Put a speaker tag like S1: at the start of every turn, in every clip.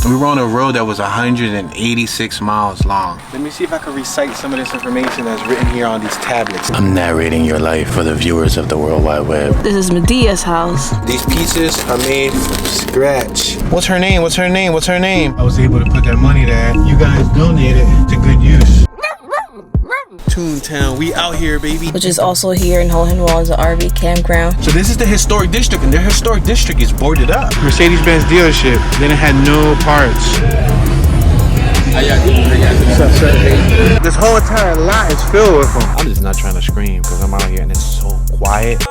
S1: We were on a road that was 186 miles long.
S2: Let me see if I can recite some of this information that's written here on these tablets.
S1: I'm narrating your life for the viewers of the World Wide Web.
S3: This is Medea's house.
S2: These pieces are made from scratch.
S1: What's her name? What's her name? What's her name?
S2: I was able to put that money there. You guys donated to good use. Toontown, we out here, baby.
S3: Which is also here in Hohenwald, the RV campground.
S2: So this is the historic district, and their historic district is boarded up. Mercedes Benz dealership, then it had no parts. What's up, sir? This whole entire lot is filled with them. I'm just not trying to scream because I'm out here and it's so quiet.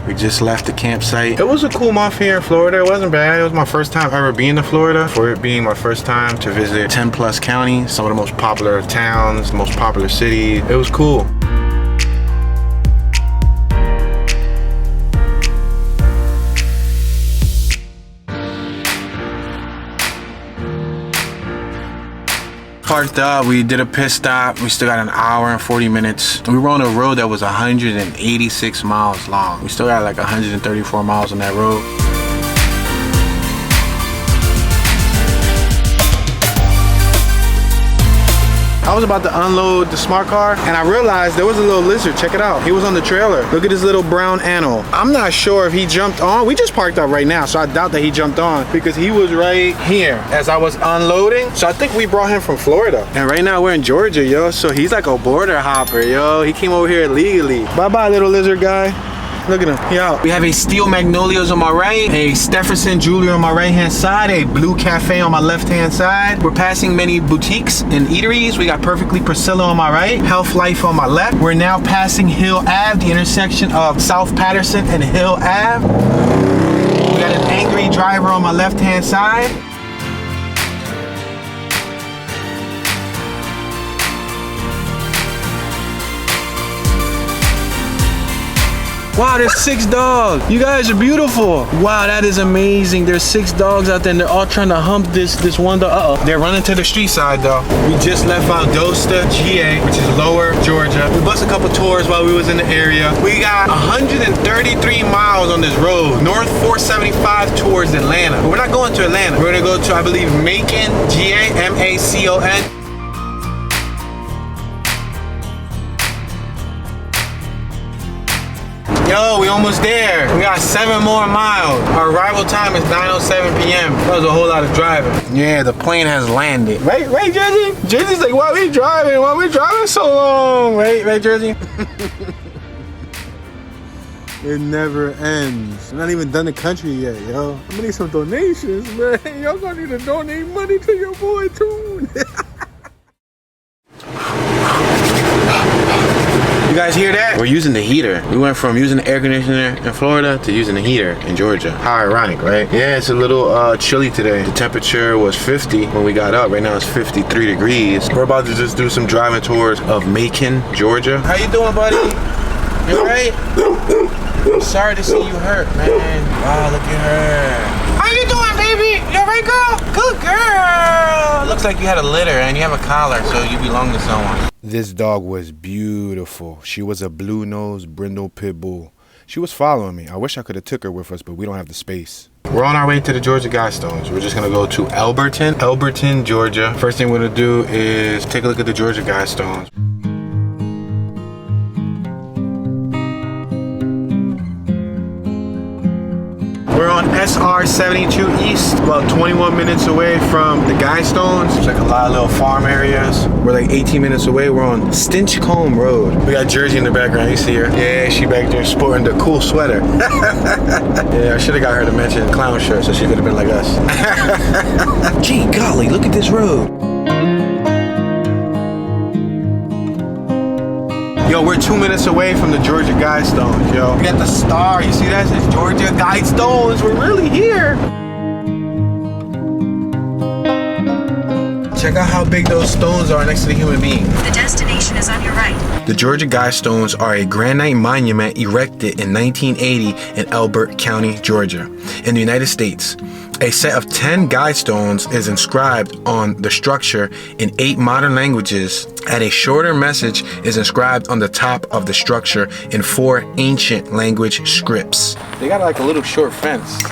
S2: We just left the campsite. It was a cool month here in Florida. It wasn't bad. It was my first time ever being to Florida, for it being my first time to visit 10 plus counties, some of the most popular towns, the most popular cities. It was cool. Parked up, we did a pit stop. We still got an hour and 40 minutes. We were on a road that was 186 miles long. We still got like 134 miles on that road. I was about to unload the smart car and I realized there was a little lizard. Check it out. He was on the trailer. Look at this little brown animal. I'm not sure if he jumped on. We just parked up right now, so I doubt that he jumped on because he was right here as I was unloading. So I think we brought him from Florida. And right now we're in Georgia, yo. So he's like a border hopper, yo. He came over here illegally. Bye-bye, little lizard guy. Look at him, he out. We have a Steel Magnolias on my right, a Stephenson Jewelry on my right-hand side, a Blue Cafe on my left-hand side. We're passing many boutiques and eateries. We got Perfectly Priscilla on my right, Health Life on my left. We're now passing Hill Ave, the intersection of South Patterson and Hill Ave. We got an angry driver on my left-hand side. Wow, there's 6 dogs. You guys are beautiful. Wow, that is amazing. There's 6 dogs out there and they're all trying to hump this one dog. Uh-oh. They're running to the street side though. We just left Valdosta, GA, which is lower Georgia. We bust a couple tours while we was in the area. We got 133 miles on this road. North 475 towards Atlanta. But we're not going to Atlanta. We're gonna go to, I believe, Macon, GA, M-A-C-O-N. Yo, we almost there. We got 7 more miles. Our arrival time is 9:07 p.m. That was a whole lot of driving. Yeah, the plane has landed. Right, Jersey? Jersey's like, why we driving? Why we driving so long? Right, Jersey? It never ends. We're not even done the country yet, yo. I'm gonna need some donations, man. Y'all gonna need to donate money to your boy, too. You guys hear that? We're using the heater. We went from using the air conditioner in Florida to using the heater in Georgia. How ironic, right? Yeah, it's a little chilly today. The temperature was 50 when we got up. Right now it's 53 degrees. We're about to just do some driving tours of Macon, Georgia. How you doing, buddy? You alright? I'm sorry to see you hurt, man. Wow, look at her. How you doing, baby? You alright, girl? Good girl. Looks like you had a litter and you have a collar, so you belong to someone. This dog was beautiful. She was a blue-nosed brindle pit bull. She was following me. I wish I could have took her with us, but we don't have the space. We're on our way to the Georgia Guidestones. We're just gonna go to Elberton, Georgia. First thing we're gonna do is take a look at the Georgia Guidestones. We're on SR 72 East, about 21 minutes away from the Guidestones. There's like a lot of little farm areas. We're like 18 minutes away. We're on Stinchcombe Road. We got Jersey in the background. You see her? Yeah, she back there sporting the cool sweater. Yeah, I should have got her to mention clown shirt so she could have been like us. Gee golly, look at this road. Yo, we're 2 minutes away from the Georgia Guidestones, yo. We got the star, you see that? It says Georgia Guidestones. We're really here. Check out how big those stones are next to the human being.
S4: The destination is on your right.
S2: The Georgia Guidestones are a granite monument erected in 1980 in Elbert County, Georgia, in the United States. A set of 10 guidestones is inscribed on the structure in 8 modern languages, and a shorter message is inscribed on the top of the structure in 4 ancient language scripts. They got like a little short fence.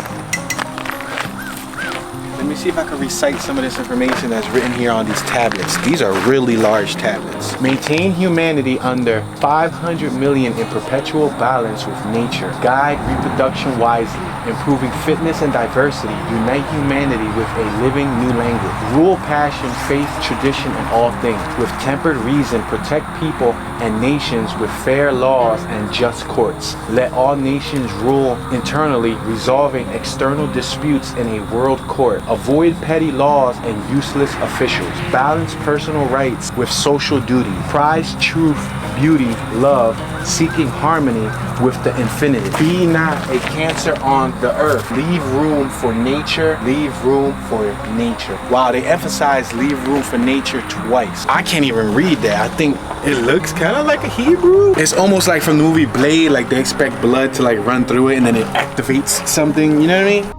S2: Let me see if I can recite some of this information that's written here on these tablets. These are really large tablets. Maintain humanity under 500 million in perpetual balance with nature. Guide reproduction wisely. Improving fitness and diversity. Unite humanity with a living new language. Rule passion, faith, tradition, and all things. With tempered reason, protect people and nations with fair laws and just courts. Let all nations rule internally, resolving external disputes in a world court. Avoid petty laws and useless officials. Balance personal rights with social duty. Prize truth, beauty, love, seeking harmony with the infinity. Be not a cancer on the earth. Leave room for nature. Leave room for nature. Wow, they emphasize leave room for nature twice. I can't even read that. I think it looks kind of like a Hebrew. It's almost like from the movie Blade, like they expect blood to like run through it and then it activates something, you know what I mean?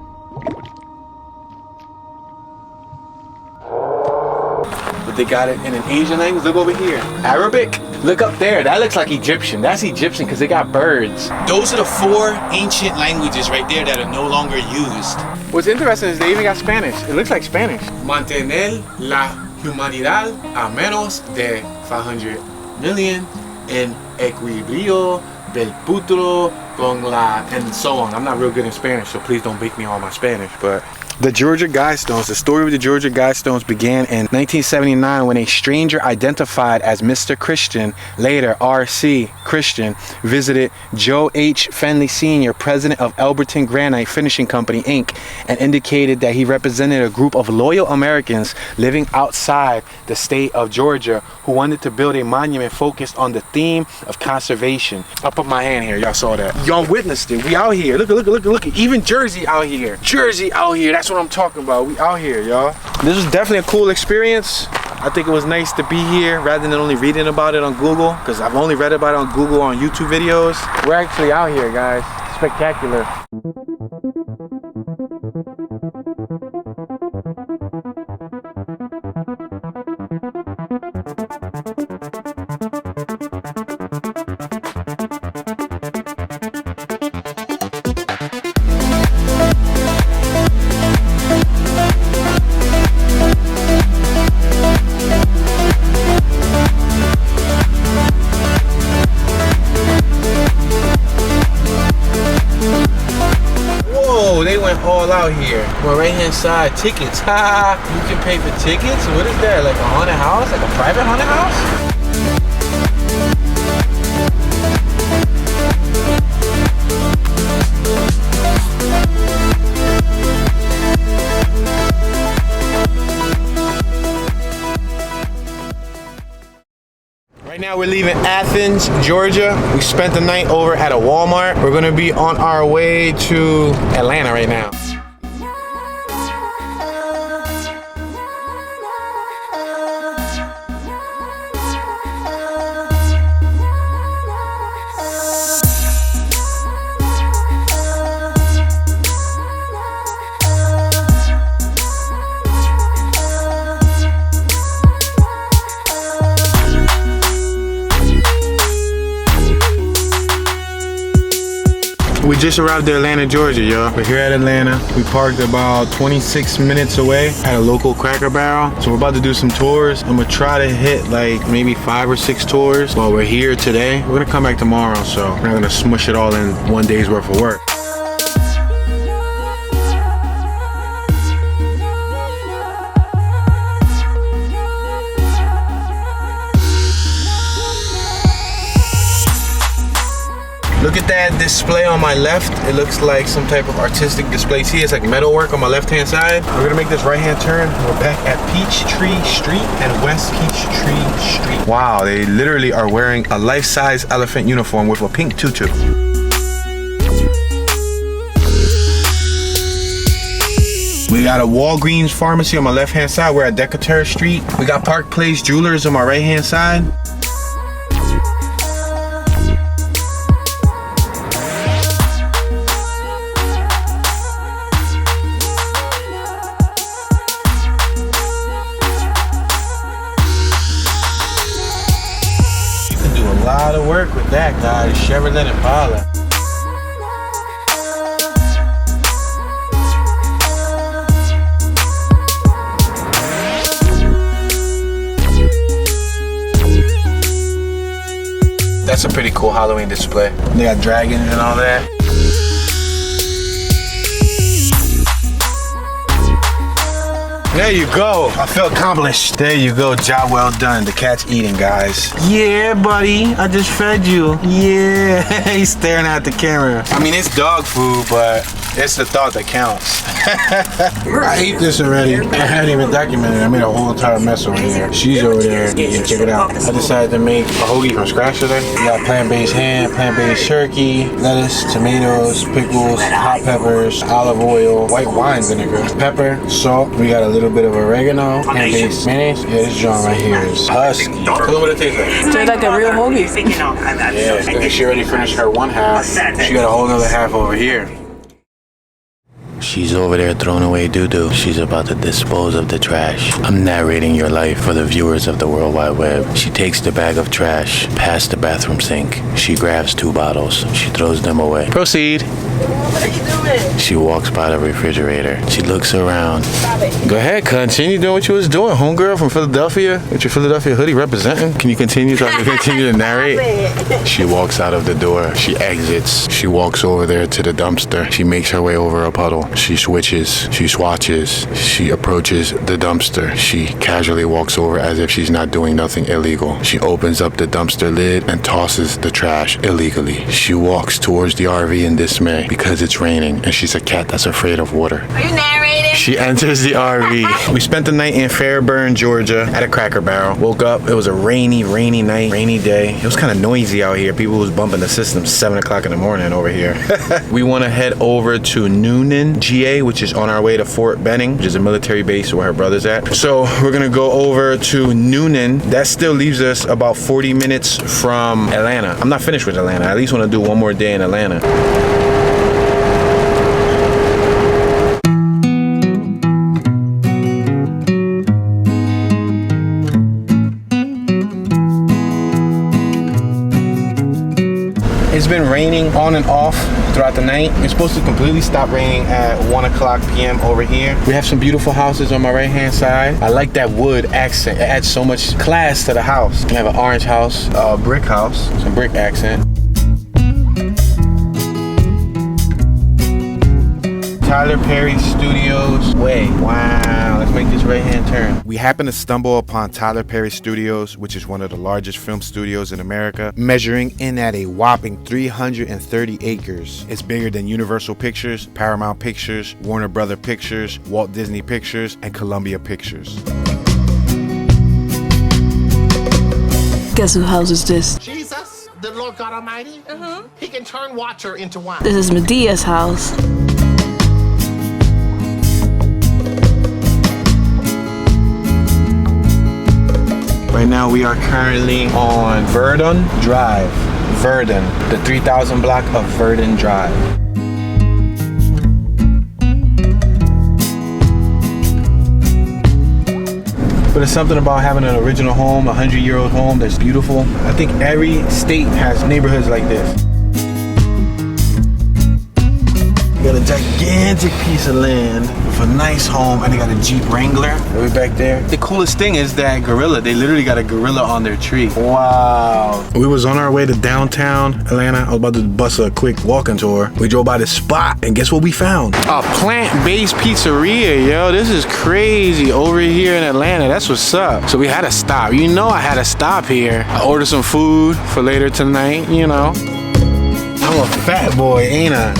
S2: They got it in an Asian language. Look over here. Arabic. Look up there. That looks like Egyptian. That's Egyptian because they got birds. Those are the 4 ancient languages right there that are no longer used. What's interesting is they even got Spanish. It looks like Spanish. Mantener la humanidad a menos de 500 million en equilibrio del futuro con la and so on. I'm not real good in Spanish, so please don't bake me on my Spanish, but the Georgia Guidestones. The story of the Georgia Guidestones began in 1979 when a stranger identified as Mr. Christian, later R.C. Christian, visited Joe H. Fenley Sr., president of Elberton Granite Finishing Company, Inc., and indicated that he represented a group of loyal Americans living outside the state of Georgia who wanted to build a monument focused on the theme of conservation. I'll put my hand here. Y'all saw that. Y'all witnessed it. We out here. Look. Even Jersey out here. Jersey out here. That's what I'm talking about. We out here, y'all. This was definitely a cool experience. I think it was nice to be here rather than only reading about it on Google, because I've only read about it on Google on YouTube videos. We're actually out here, guys. Spectacular. All out here. On right hand side, tickets. Ha! You can pay for tickets. What is that? Like a haunted house? Like a private haunted house? Right now we're leaving Athens, Georgia. We spent the night over at a Walmart. We're gonna be on our way to Atlanta right now. We just arrived at Atlanta, Georgia, y'all. We're here at Atlanta. We parked about 26 minutes away at a local Cracker Barrel. So we're about to do some tours. I'm gonna try to hit like maybe 5 or 6 tours while we're here today. We're gonna come back tomorrow, so we're not gonna smush it all in one day's worth of work. Look at that display on my left. It looks like some type of artistic display. See, it's like metalwork on my left-hand side. We're gonna make this right-hand turn. We're back at Peachtree Street and West Peachtree Street. Wow, they literally are wearing a life-size elephant uniform with a pink tutu. We got a Walgreens pharmacy on my left-hand side. We're at Decatur Street. We got Park Place Jewelers on my right-hand side. You can do a lot of work with that, guys. Chevrolet Impala. That's a pretty cool Halloween display. They got dragons and all that. There you go. I feel accomplished. There you go. Job well done. The cat's eating, guys. Yeah, buddy. I just fed you. Yeah. He's staring at the camera. I mean, it's dog food, but it's the thought that counts. I ate this already. I hadn't even documented it. I made a whole entire mess over here. She's over there eating. Check it out. I decided to make a hoagie from scratch today. We got plant-based ham, plant-based turkey, lettuce, tomatoes, pickles, hot peppers, olive oil, white wine vinegar, pepper, salt. We got a little bit of oregano, plant-based mayonnaise. Yeah, this joint right here is husky. Tell them what it tastes like.
S3: Tastes like a real hoagie.
S2: Yeah, she already finished her one half. She got a whole other half over here. She's over there throwing away doo-doo. She's about to dispose of the trash. I'm narrating your life for the viewers of the World Wide Web. She takes the bag of trash past the bathroom sink. She grabs 2 bottles. She throws them away. Proceed.
S3: What are you doing?
S2: She walks by the refrigerator. She looks around. Go ahead, continue doing what you was doing. Homegirl from Philadelphia with your Philadelphia hoodie representing. Can you continue so I can continue to narrate? She walks out of the door. She exits. She walks over there to the dumpster. She makes her way over a puddle. She switches. She swatches. She approaches the dumpster. She casually walks over as if she's not doing nothing illegal. She opens up the dumpster lid and tosses the trash illegally. She walks towards the RV in dismay because it's raining and she's a cat that's afraid of water.
S3: Are you narrating?
S2: She enters the RV. We spent the night in Fairburn, Georgia at a Cracker Barrel. Woke up, it was a rainy night, rainy day. It was kind of noisy out here. People was bumping the system 7 o'clock in the morning over here. We want to head over to Noonan, GA, which is on our way to Fort Benning, which is a military base where her brother's at. So we're gonna go over to Noonan. That still leaves us about 40 minutes from Atlanta. I'm not finished with Atlanta. I at least want to do one more day in Atlanta. It's been raining on and off throughout the night. It's supposed to completely stop raining at 1 o'clock p.m. over here. We have some beautiful houses on my right hand side. I like that wood accent. It adds so much class to the house. We have an orange house, a brick house, some brick accent. Tyler Perry Studios Way. Wow, let's make this right-hand turn. We happen to stumble upon Tyler Perry Studios, which is one of the largest film studios in America, measuring in at a whopping 330 acres. It's bigger than Universal Pictures, Paramount Pictures, Warner Brother Pictures, Walt Disney Pictures, and Columbia Pictures.
S3: Guess whose house is this?
S5: Jesus, the Lord God Almighty, He can turn water into wine.
S3: This is Medea's house.
S2: Right now we are currently on Verdun Drive. Verdun, the 3000 block of Verdun Drive. But it's something about having an original home, a 100-year-old home that's beautiful. I think every state has neighborhoods like this. You got a gigantic piece of land with a nice home, and they got a Jeep Wrangler right back there. The coolest thing is that gorilla. They literally got a gorilla on their tree. Wow. We was on our way to downtown Atlanta. I was about to bust a quick walking tour. We drove by this spot, and guess what we found? A plant-based pizzeria, yo. This is crazy over here in Atlanta. That's what's up. So we had to stop. You know I had to stop here. I ordered some food for later tonight, you know. I'm a fat boy, ain't I?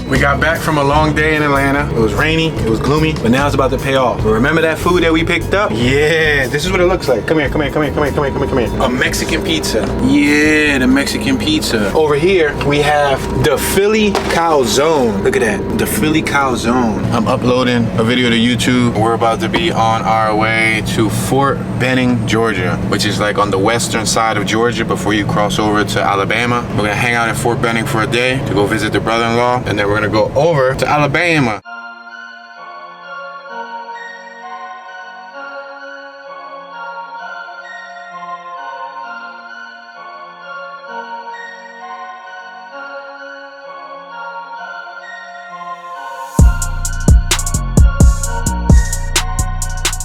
S2: We got back from a long day in Atlanta. It was rainy, it was gloomy, but now it's about to pay off. But remember that food that we picked up? Yeah, this is what it looks like. Come here, come here, come here, come here, come here, come here, come here. A Mexican pizza. Yeah, the Mexican pizza. Over here, we have the Philly calzone. Look at that, the Philly calzone. I'm uploading a video to YouTube. We're about to be on our way to Fort Benning, Georgia, which is like on the western side of Georgia before you cross over to Alabama. We're gonna hang out at Fort Benning for a day to go visit the brother-in-law, and then we're gonna go over to Alabama.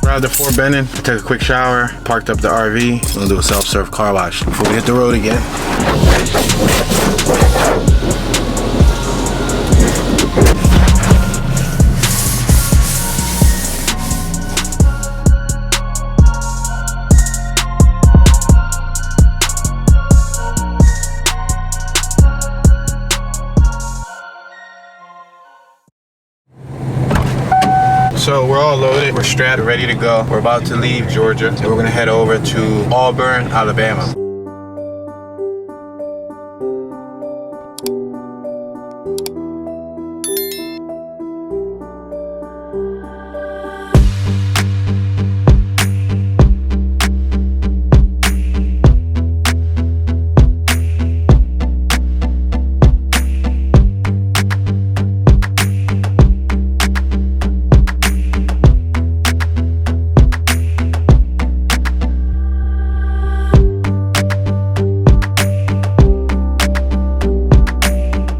S2: Arrived at Fort Benning, took a quick shower, parked up the RV. We'll do a self-serve car wash before we hit the road again. So we're all loaded, we're strapped, ready to go. We're about to leave Georgia, and we're gonna head over to Auburn, Alabama.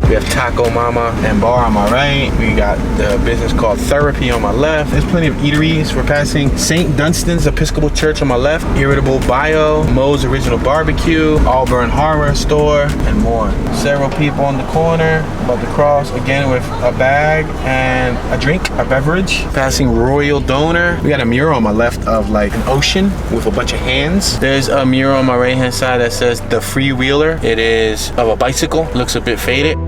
S2: We have Taco Mama and Bar on my right. We got the business called Therapy on my left. There's plenty of eateries. We're passing St. Dunstan's Episcopal Church on my left, Irritable Bio, Moe's Original Barbecue, Auburn Horror Store, and more. Several people on the corner, about to cross again with a bag and a drink, a beverage. Passing Royal Donor. We got a mural on my left of like an ocean with a bunch of hands. There's a mural on my right hand side that says The Freewheeler. It is of a bicycle, looks a bit faded.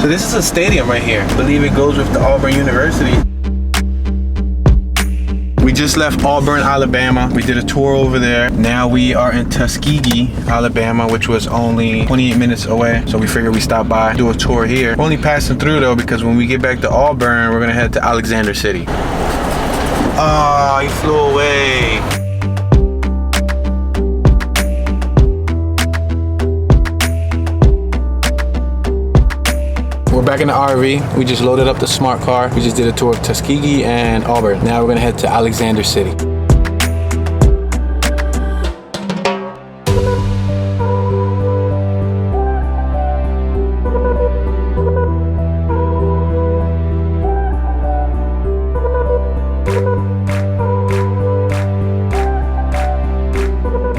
S2: So this is a stadium right here. I believe it goes with the Auburn University. We just left Auburn, Alabama. We did a tour over there. Now we are in Tuskegee, Alabama, which was only 28 minutes away. So we figured we stop by, do a tour here. We're only passing through though, because when we get back to Auburn, we're gonna head to Alexander City. Oh, he flew away. We're back in the RV. We just loaded up the smart car. We just did a tour of Tuskegee and Auburn. Now we're gonna head to Alexander City.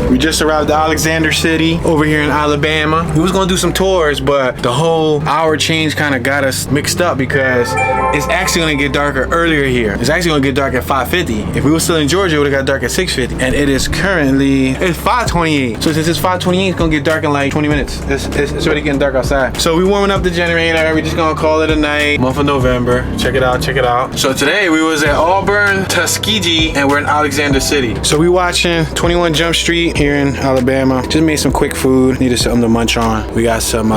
S2: We just arrived at Alexander City over here in Alabama. We was gonna do some tours, but the whole hour change kind of got us mixed up because it's actually gonna get darker earlier here. It's actually gonna get dark at 5:50. If we were still in Georgia, it would have got dark at 6:50. And it is currently, it's 5:28. So since it's 5:28, it's gonna get dark in like 20 minutes. It's already getting dark outside. So we warming up the generator. We're just gonna call it a night. Month of November. Check it out, check it out. So today we was at Auburn, Tuskegee, and we're in Alexander City. So we watching 21 Jump Street here in Alabama. Just made some quick food. Needed something to munch on. We got some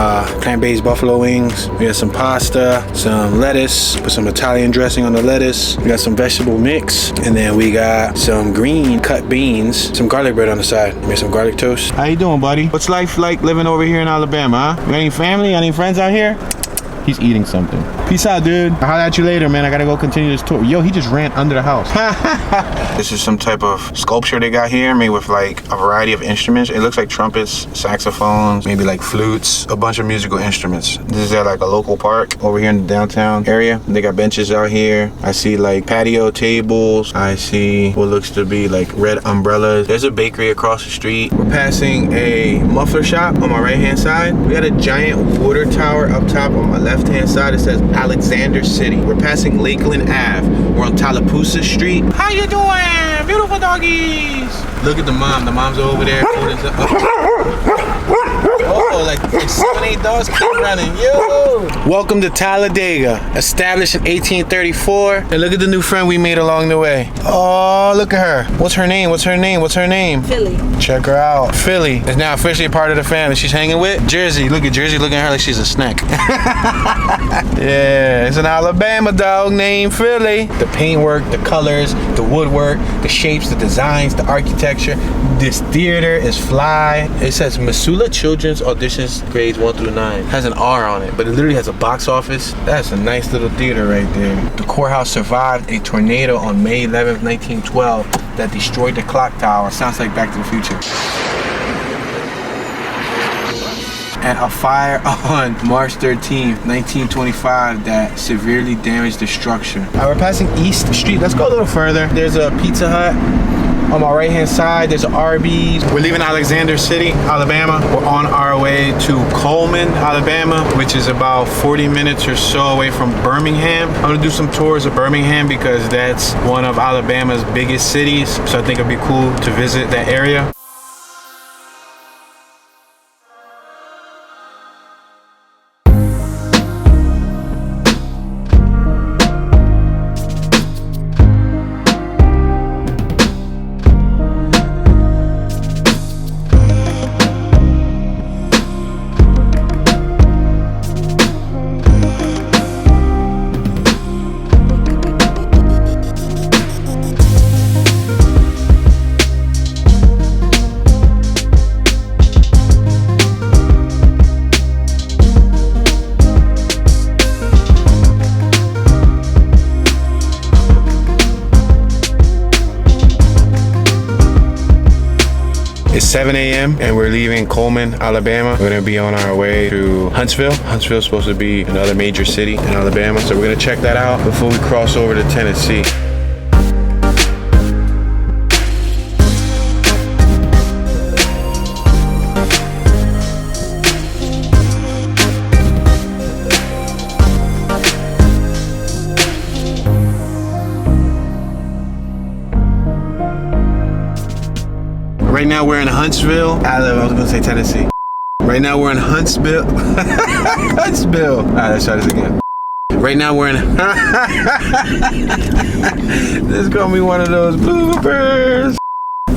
S2: plant-based buffalo wings. We got some pasta, some lettuce, put some Italian dressing on the lettuce. We got some vegetable mix, and then we got some green cut beans, some garlic bread on the side. Made some garlic toast. How you doing, buddy? What's life like living over here in Alabama, huh? You got any family? Any friends out here? He's eating something. Peace out, dude. I'll holler at you later, man. I gotta go continue this tour. Yo, he just ran under the house. This is some type of sculpture they got here, made with like a variety of instruments. It looks like trumpets, saxophones, maybe like flutes, a bunch of musical instruments. This is at like a local park over here in the downtown area. They got benches out here. I see like patio tables. I see what looks to be like red umbrellas. There's a bakery across the street. We're passing a muffler shop on my right hand side. We got a giant water tower up top on my left hand side. It says Alexander City. We're passing Lakeland Ave. We're on Tallapoosa Street. How you doing? Beautiful doggies. Look at the mom. The mom's over there. Oh, like 7, 8 dogs keep running. Yo! Welcome to Talladega, established in 1834. And look at the new friend we made along the way. Oh, look at her. What's her name? What's her name? What's her name?
S3: Philly.
S2: Check her out. Philly is now officially a part of the family. She's hanging with Jersey. Look at Jersey looking at her like she's a snack. Yeah, it's an Alabama dog named Philly. The paintwork, the colors, the woodwork, the shapes, the designs, the architecture. This theater is fly. It says Missoula Children's Auditions grades 1 through 9. It has an R on it, but it literally has a box office. That's a nice little theater right there. The courthouse survived a tornado on May 11th, 1912 that destroyed the clock tower. Sounds like Back to the Future. And a fire on March 13th, 1925 that severely damaged the structure. We're passing East Street. Let's go a little further. There's a Pizza Hut. On my right hand side, there's an Arby's. We're leaving Alexander City, Alabama. We're on our way to Coleman, Alabama, which is about 40 minutes or so away from Birmingham. I'm gonna do some tours of Birmingham because that's one of Alabama's biggest cities. So I think it'd be cool to visit that area. It's 7 a.m. and we're leaving Coleman, Alabama. We're gonna be on our way to Huntsville. Huntsville is supposed to be another major city in Alabama, so we're gonna check that out before we cross over to Tennessee. Right now we're in Huntsville. I was gonna say Tennessee. Right now we're in Huntsville. Huntsville. All right, let's try this again. Right now we're in. This is gonna be one of those bloopers.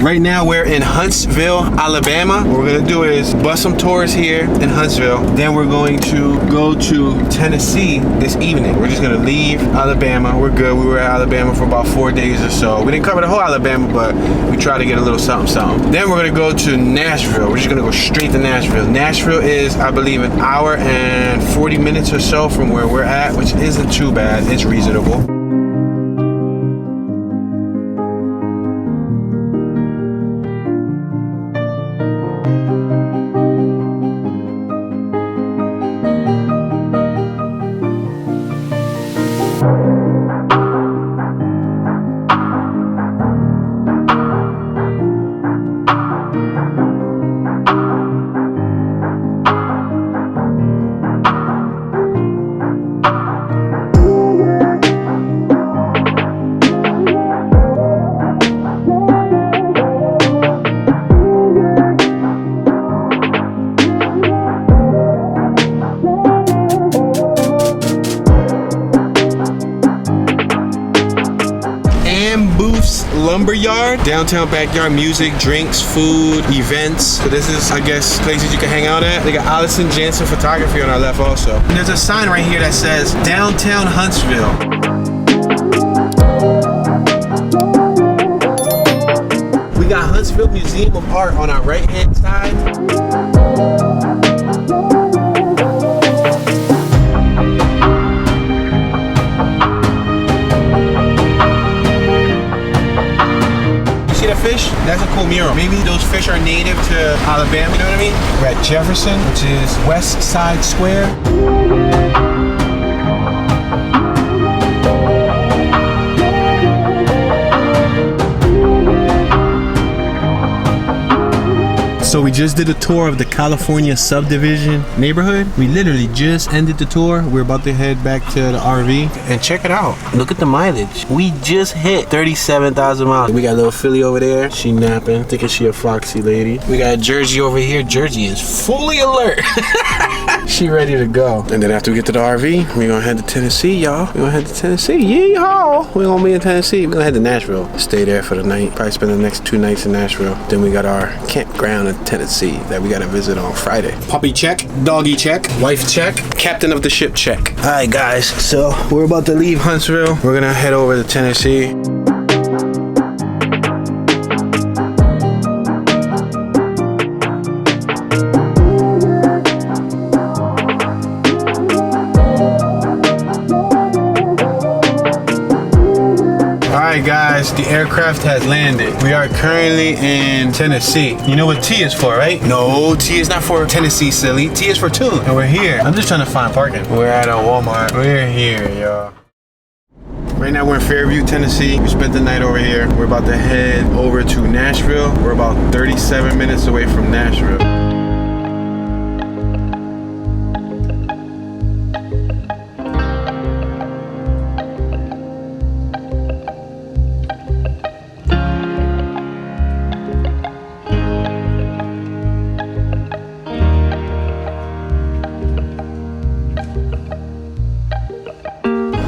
S2: Right now we're in Huntsville, Alabama. What we're gonna do is bust some tours here in Huntsville. Then we're going to go to Tennessee this evening. We're just gonna leave Alabama. We're good. We were at Alabama for about 4 days or so. We didn't cover the whole Alabama, but we tried to get a little something, something. Then we're gonna go to Nashville. We're just gonna go straight to Nashville. Nashville is, I believe, an hour and 40 minutes or so from where we're at, which isn't too bad. It's reasonable. Lumberyard, downtown backyard, music, drinks, food, events. So this is, I guess, places you can hang out at. They got Allison Jansen Photography on our left also. And there's a sign right here that says Downtown Huntsville. We got Huntsville Museum of Art on our right hand side. Fish, that's a cool mural. Maybe those fish are native to Alabama, you know what I mean? We're at Jefferson, which is West Side Square. So we just did a tour of the California subdivision neighborhood. We literally just ended the tour. We're about to head back to the RV. And check it out. Look at the mileage. We just hit 37,000 miles. We got a little filly over there. She napping. Thinking she a foxy lady. We got Jersey over here. Jersey is fully alert. She ready to go. And then after we get to the RV, we gonna head to Tennessee, y'all. We gonna head to Tennessee. Yeehaw! We gonna be in Tennessee. We gonna head to Nashville. Stay there for the night. Probably spend the next 2 nights in Nashville. Then we got our campground in Tennessee that we gotta visit on Friday. Puppy check. Doggy check. Wife check. Captain of the ship check. All right, guys. So we're about to leave Huntsville. We're gonna head over to Tennessee. Guys, the aircraft has landed. We are currently in Tennessee. You know what T is for, right? No, T is not for Tennessee, silly. T is for tune. And we're here. I'm just trying to find parking. We're at a Walmart. We're here, y'all. Right now we're in Fairview, Tennessee. We spent the night over here. We're about to head over to Nashville. We're about 37 minutes away from Nashville.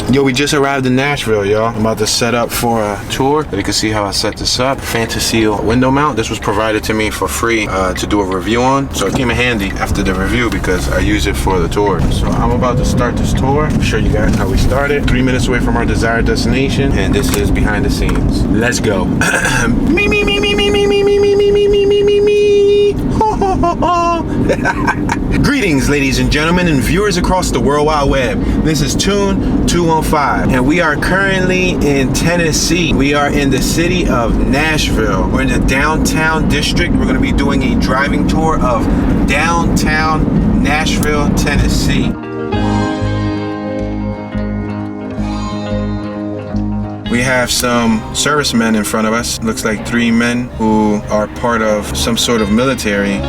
S2: Yo, we just arrived in Nashville, y'all. I'm about to set up for a tour. You can see how I set this up. Fantaseal window mount. This was provided to me for free to do a review on. So it came in handy after the review because I use it for the tour. So I'm about to start this tour. Show you guys how we started. 3 minutes away from our desired destination. And this is behind the scenes. Let's go. Me, me, me, me, me, me, me, me, me, me, me, me, me, me, me. Ho, ho, ho, ho. Greetings, ladies and gentlemen, and viewers across the World Wide Web. This is Tune 215, and we are currently in Tennessee. We are in the city of Nashville. We're in the downtown district. We're going to be doing a driving tour of downtown Nashville, Tennessee. We have some servicemen in front of us. Looks like 3 men who are part of some sort of military.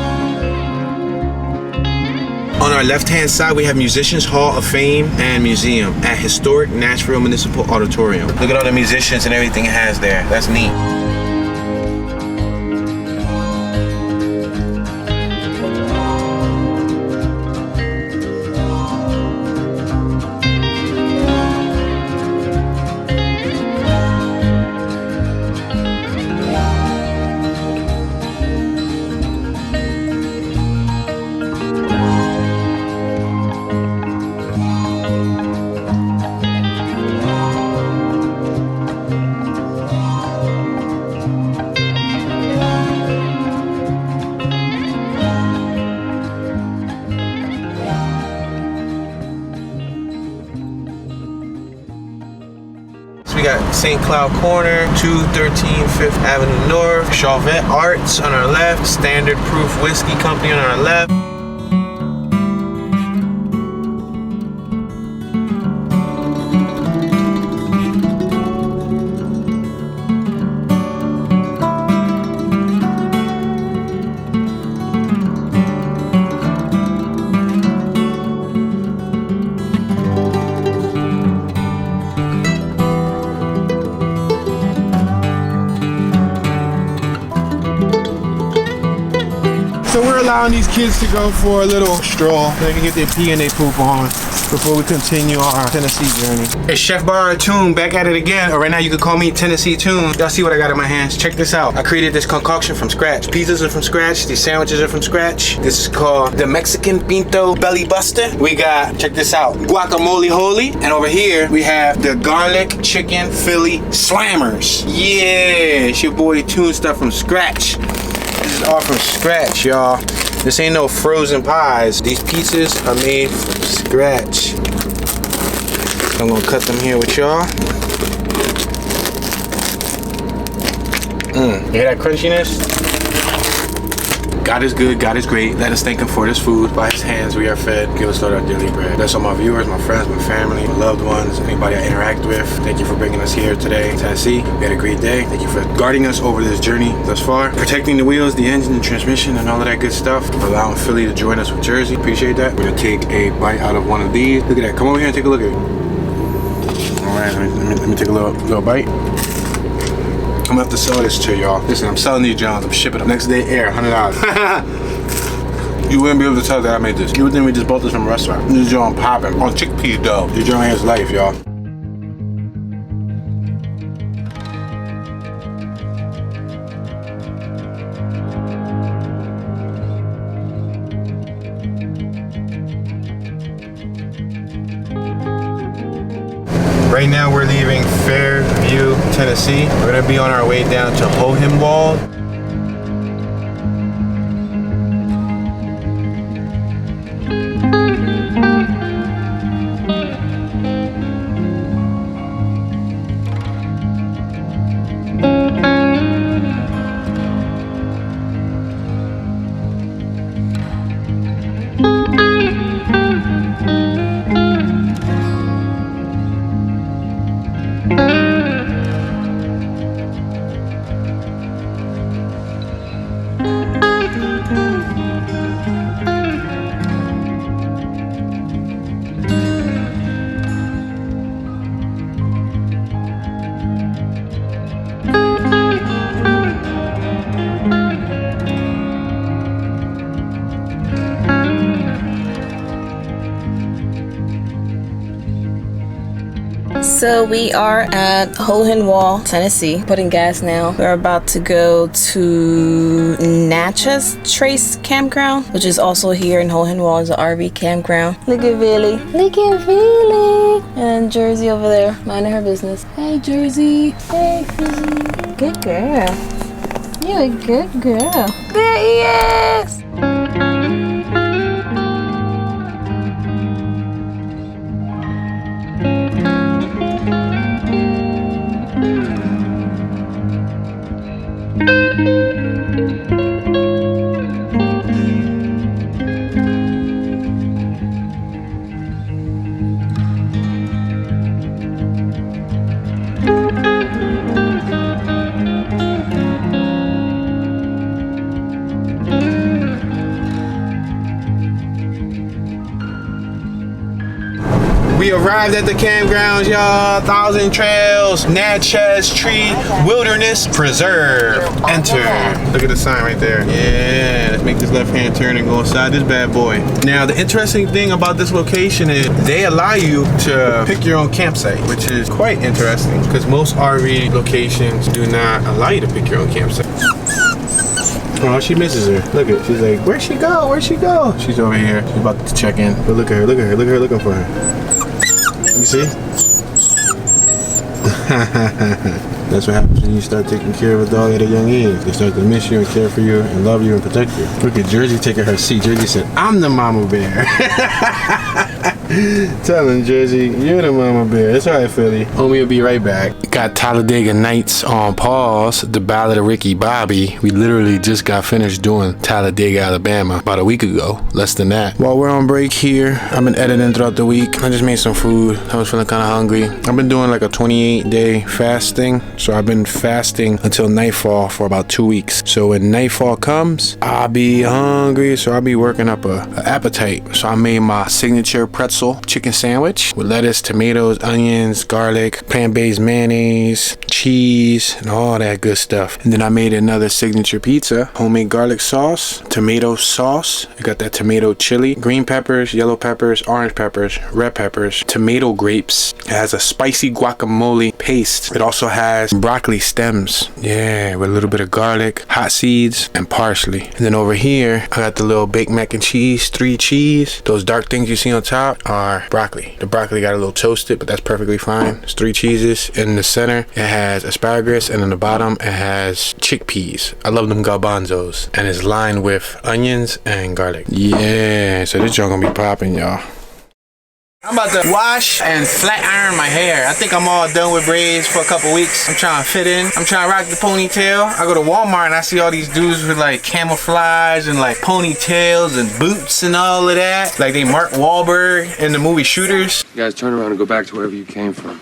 S2: On our left-hand side, we have Musicians Hall of Fame and Museum at Historic Nashville Municipal Auditorium. Look at all the musicians and everything it has there. That's neat. We got St. Cloud Corner, 213 5th Avenue North, Chauvet Arts on our left, Standard Proof Whiskey Company on our left. So we're allowing these kids to go for a little stroll. They can get their pee and their poop on before we continue our Tennessee journey. It's Chef Bar Tune back at it again. Or right now you can call me Tennessee Tune. Y'all see what I got in my hands. Check this out. I created this concoction from scratch. Pizzas are from scratch. These sandwiches are from scratch. This is called the Mexican Pinto Belly Buster. We got, check this out, guacamole holy. And over here we have the garlic chicken Philly slammers. Yeah, it's your boy Tune stuff from scratch. This is all from scratch, y'all. This ain't no frozen pies. These pizzas are made from scratch. So I'm gonna cut them here with y'all. You hear that crunchiness? God is good, God is great. Let us thank him for this food. By his hands we are fed. Give us, Lord, our daily bread. Bless all my viewers, my friends, my family, my loved ones, anybody I interact with. Thank you for bringing us here today in Tennessee. We had a great day. Thank you for guarding us over this journey thus far. Protecting the wheels, the engine, the transmission, and all of that good stuff. Allowing Philly to join us with Jersey. Appreciate that. We're gonna take a bite out of one of these. Look at that. Come over here and take a look at it. All right, let me take a little bite. I'm gonna have to sell this to y'all. Listen, I'm selling these Johns. I'm shipping them. Next day air, $100. You wouldn't be able to tell that I made this. You would think we just bought this from a restaurant. This John popping on chickpea dough. This John has life, y'all. Right now we're leaving Fairview, Tennessee. We're gonna be on our way down to Hohenwald.
S3: So we are at Hohenwald, Tennessee, putting gas now. We're about to go to Natchez Trace Campground, which is also here in Hohenwald. It's an RV campground. Look at Billy. Look at Billy. And Jersey over there, minding her business. Hey, Jersey. Hey, Jersey. Good girl. You're a good girl. There he is.
S2: We arrived at the campgrounds, y'all. Thousand Trails, Natchez Tree Wilderness Preserve. Enter. Look at the sign right there. Yeah, let's make this left-hand turn and go inside this bad boy. Now, the interesting thing about this location is they allow you to pick your own campsite, which is quite interesting because most RV locations do not allow you to pick your own campsite. Oh, she misses her. Look at, she's like, where'd she go? Where'd she go? She's over here. She's about to check in. But look at her, look at her, look at her looking for her. You see? That's what happens when you start taking care of a dog at a young age. They start to miss you and care for you and love you and protect you. Look at Jersey taking her seat. Jersey said, I'm the mama bear. Tell him, Jersey, you're the mama bear. It's alright, Philly. Homie will be right back. Got Talladega Nights on pause. The Ballad of Ricky Bobby. We literally just got finished doing Talladega, Alabama about a week ago. Less than that. While we're on break here, I've been editing throughout the week. I just made some food. I was feeling kind of hungry. I've been doing like a 28-day fasting. So I've been fasting until nightfall for about 2 weeks. So when nightfall comes, I'll be hungry. So I'll be working up a appetite. So I made my signature pretzel chicken sandwich with lettuce, tomatoes, onions, garlic, plant-based mayonnaise, cheese, and all that good stuff. And then I made another signature pizza, homemade garlic sauce, tomato sauce. I got that tomato chili, green peppers, yellow peppers, orange peppers, red peppers, tomato grapes. It has a spicy guacamole paste. It also has broccoli stems. Yeah, with a little bit of garlic, hot seeds, and parsley. And then over here, I got the little baked mac and cheese, 3 cheese. Those dark things you see on top are broccoli. The broccoli got a little toasted, but that's perfectly fine. It's 3 cheeses. In the center, it has asparagus, and in the bottom, it has chickpeas. I love them garbanzos. And it's lined with onions and garlic. Yeah, so this joint gonna be popping, y'all.
S1: I'm about to wash and flat iron my hair. I think I'm all done with braids for a couple weeks. I'm trying to fit in. I'm trying to rock the ponytail. I go to Walmart and I see all these dudes with like camouflage and like ponytails and boots and all of that. Like they Mark Wahlberg in the movie Shooters.
S6: You guys turn around and go back to wherever you came from.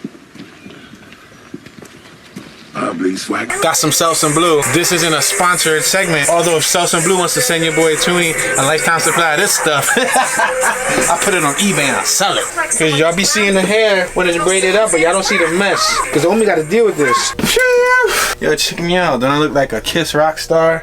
S6: Swag.
S1: Got some Selsun Blue. This isn't a sponsored segment. Although if Selsun Blue wants to send your boy Toonie a lifetime supply of this stuff, I put it on eBay and I sell it. Cause y'all be seeing the hair when it's braided up, but y'all don't see the mess. Cause Omi got to deal with this. Yo, check me out. Don't I look like a Kiss rock star?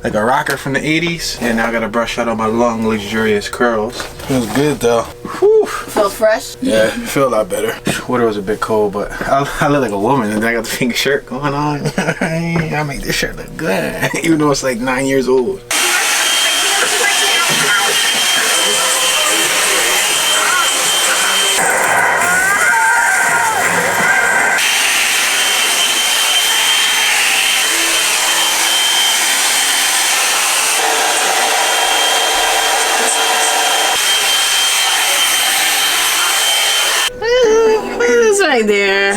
S1: Like a rocker from the 80s. And now I gotta brush out all my long, luxurious curls. Feels good though. Whew.
S3: Feel fresh?
S1: Yeah, feel a lot better. Water was a bit cold, but I look like a woman and I got the pink shirt going on. I make this shirt look good, even though it's like 9 years old.
S3: Right there.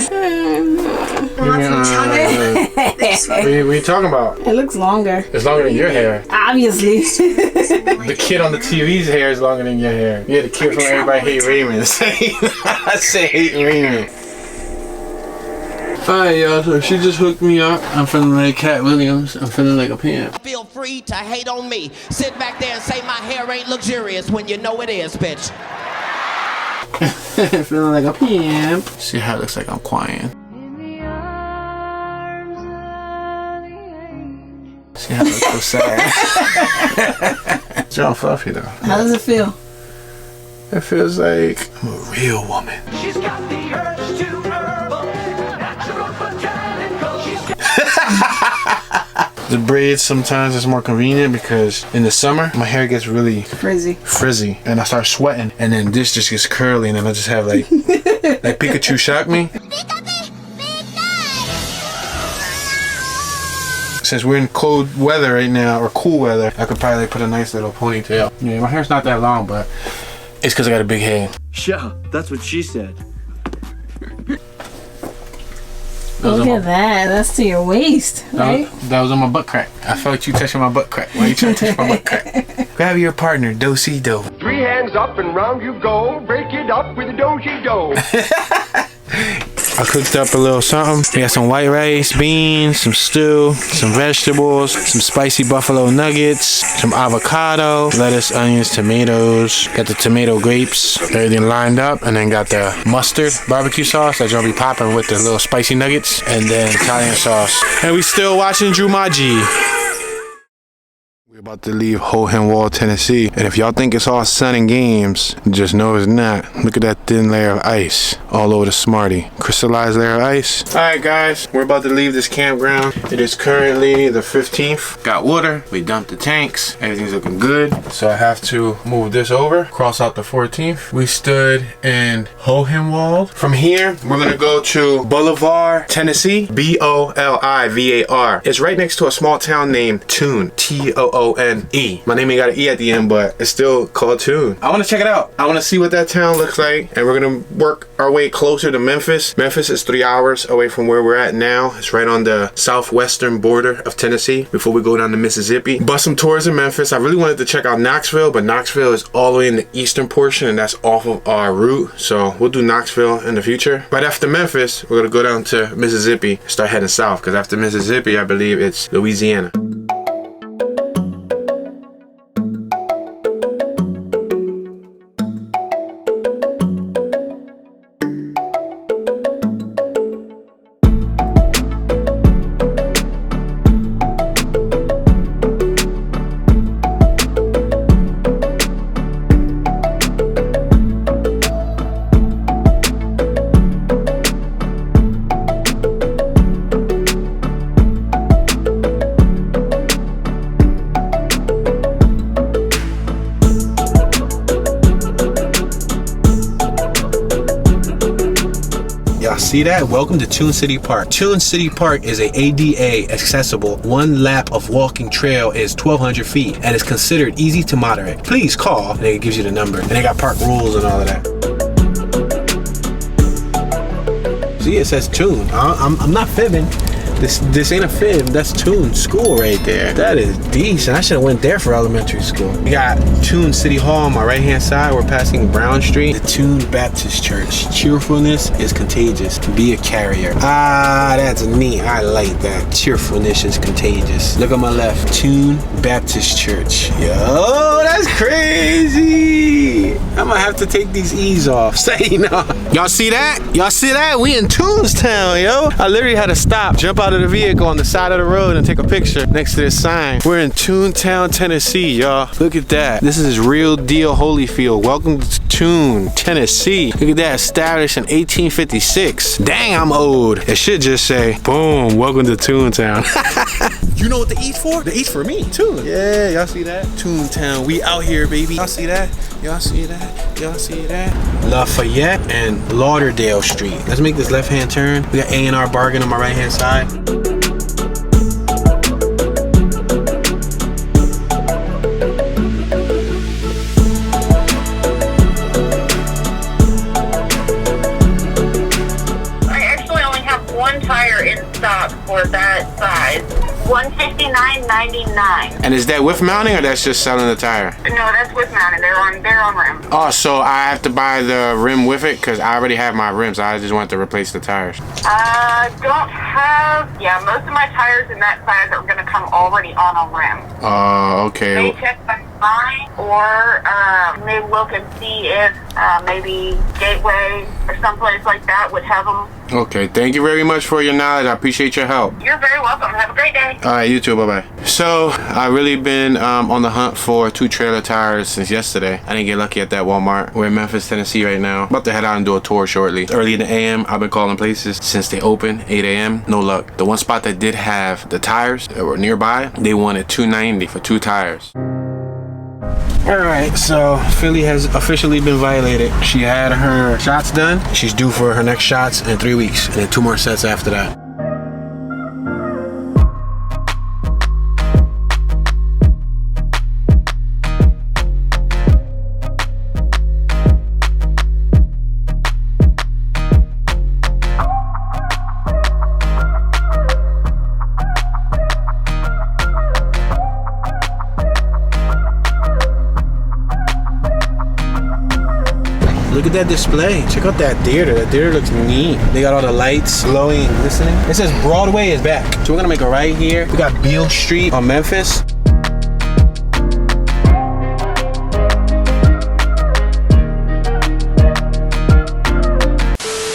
S1: What are you talking about?
S3: It looks longer.
S1: It's longer than your hair.
S3: Obviously.
S1: The kid on the TV's hair is longer than your hair. Yeah, the kid from Everybody Hate Raymond. I say Hate Raymond.
S7: Alright, y'all, so she just hooked me up. I'm feeling like Cat Williams. I'm feeling like a pimp.
S8: Feel free to hate on me. Sit back there and say my hair ain't luxurious when you know it is, bitch.
S7: Feeling like a pimp.
S1: See how it looks like I'm quiet. See how it looks so sad. It's all fluffy though.
S3: How does it feel?
S1: It feels like I'm a real woman.
S5: She's got the urge to herbal, natural botanical.
S1: The braids sometimes is more convenient because in the summer my hair gets really frizzy and I start sweating, and then this just gets curly and then I just have like Pikachu shock me. Since we're in cold weather right now, or cool weather, I could probably put a nice little ponytail. Yeah, my hair's not that long, but it's because I got a big head.
S7: Yeah, that's what she said.
S3: Look at that. That's to your waist, right?
S1: That was on my butt crack. I felt you touching my butt crack. Why are you trying to touch my butt crack? Grab your partner, do-si-do.
S5: 3 hands up and round you go. Break it up with a do-si-do.
S1: I cooked up a little something. We got some white rice, beans, some stew, some vegetables, some spicy buffalo nuggets, some avocado, lettuce, onions, tomatoes. Got the tomato grapes, everything lined up, and then got the mustard barbecue sauce that's gonna be popping with the little spicy nuggets, and then Italian sauce. And we still watching Jumanji. We're about to leave Hohenwald, Tennessee, and if y'all think it's all sun and games, just know it's not. Look at that thin layer of ice all over the Smarty. Crystallized layer of ice. Alright guys, we're about to leave this campground. It is currently the 15th. Got water, we dumped the tanks, everything's looking good. So I have to move this over, cross out the 14th. We stood in Hohenwald. From here, we're gonna go to Bolivar, Tennessee. B-O-L-I-V-A-R. It's right next to a small town named Toone. T-O-O-N-E. My name ain't got an E at the end, but it's still called Toone. I want to check it out. I want to see what that town looks like, and we're gonna work our way closer to Memphis. Memphis is 3 hours away from where we're at now. It's right on the southwestern border of Tennessee before we go down to Mississippi. Bust some tours in Memphis. I really wanted to check out Knoxville, but Knoxville is all the way in the eastern portion, and that's off of our route. So we'll do Knoxville in the future. Right after Memphis, we're gonna go down to Mississippi and start heading south, because after Mississippi, I believe it's Louisiana. See that? Welcome to Tune City Park. Tune City Park is a ADA accessible. One lap of walking trail is 1,200 feet and is considered easy to moderate. Please call, and it gives you the number. And they got park rules and all of that. See, it says Tune. I'm not fibbing. This ain't a fib, that's Tune School right there. That is decent. I should have went there for elementary school. We got Tune City Hall on my right hand side. We're passing Brown Street. The Tune Baptist Church. Cheerfulness is contagious. Be a carrier. Ah, that's neat. I like that. Cheerfulness is contagious. Look on my left. Tune Baptist Church. Yo, that's crazy. I'm gonna have to take these E's off. Say no. Y'all see that? Y'all see that? We in Toonstown, yo. I literally had to stop, jump out of the vehicle on the side of the road and take a picture next to this sign. We're in Toontown, Tennessee, y'all. Look at that. This is real deal Holyfield. Welcome to Tune, Tennessee. Look at that, established in 1856. Dang, I'm old. It should just say, boom, welcome to Toontown. You know what the E's for? The E's for me, too. Yeah, y'all see that? Toontown, we out here, baby. Y'all see that? Y'all see that? Y'all see that? Lafayette and Lauderdale Street. Let's make this left-hand turn. We got A&R Bargain on my right-hand side.
S9: I actually only have one tire in stock for that size. $159.99.
S1: And is that with mounting or that's just selling the tire?
S9: No, that's with mounted. They're on rim.
S1: Oh, so I have to buy the rim with it? Because I already have my rims. I just want to replace the tires.
S9: Don't have, most of my tires in that size are going to come already on a rim.
S1: Oh, okay.
S9: May check mine or may look and see if maybe Gateway or someplace like that would have them.
S1: Okay, thank you very much for your knowledge. I appreciate your help.
S9: You're very welcome. Have a great day.
S1: All right, you too. Bye-bye. So, I've really been on the hunt for 2 trailer tires since yesterday. I didn't get lucky at that Walmart. We're in Memphis, Tennessee right now. About to head out and do a tour shortly. Early in the AM, I've been calling places since they open, 8 AM. No luck. The one spot that did have the tires that were nearby, they wanted $290 for 2 tires. Alright, so Philly has officially been violated. She had her shots done. She's due for her next shots in 3 weeks, and then 2 more sets after that. Look at that display. Check out that theater. That theater looks neat. They got all the lights glowing and glistening. It says Broadway is back. So we're gonna make a right here. We got Beale Street on Memphis.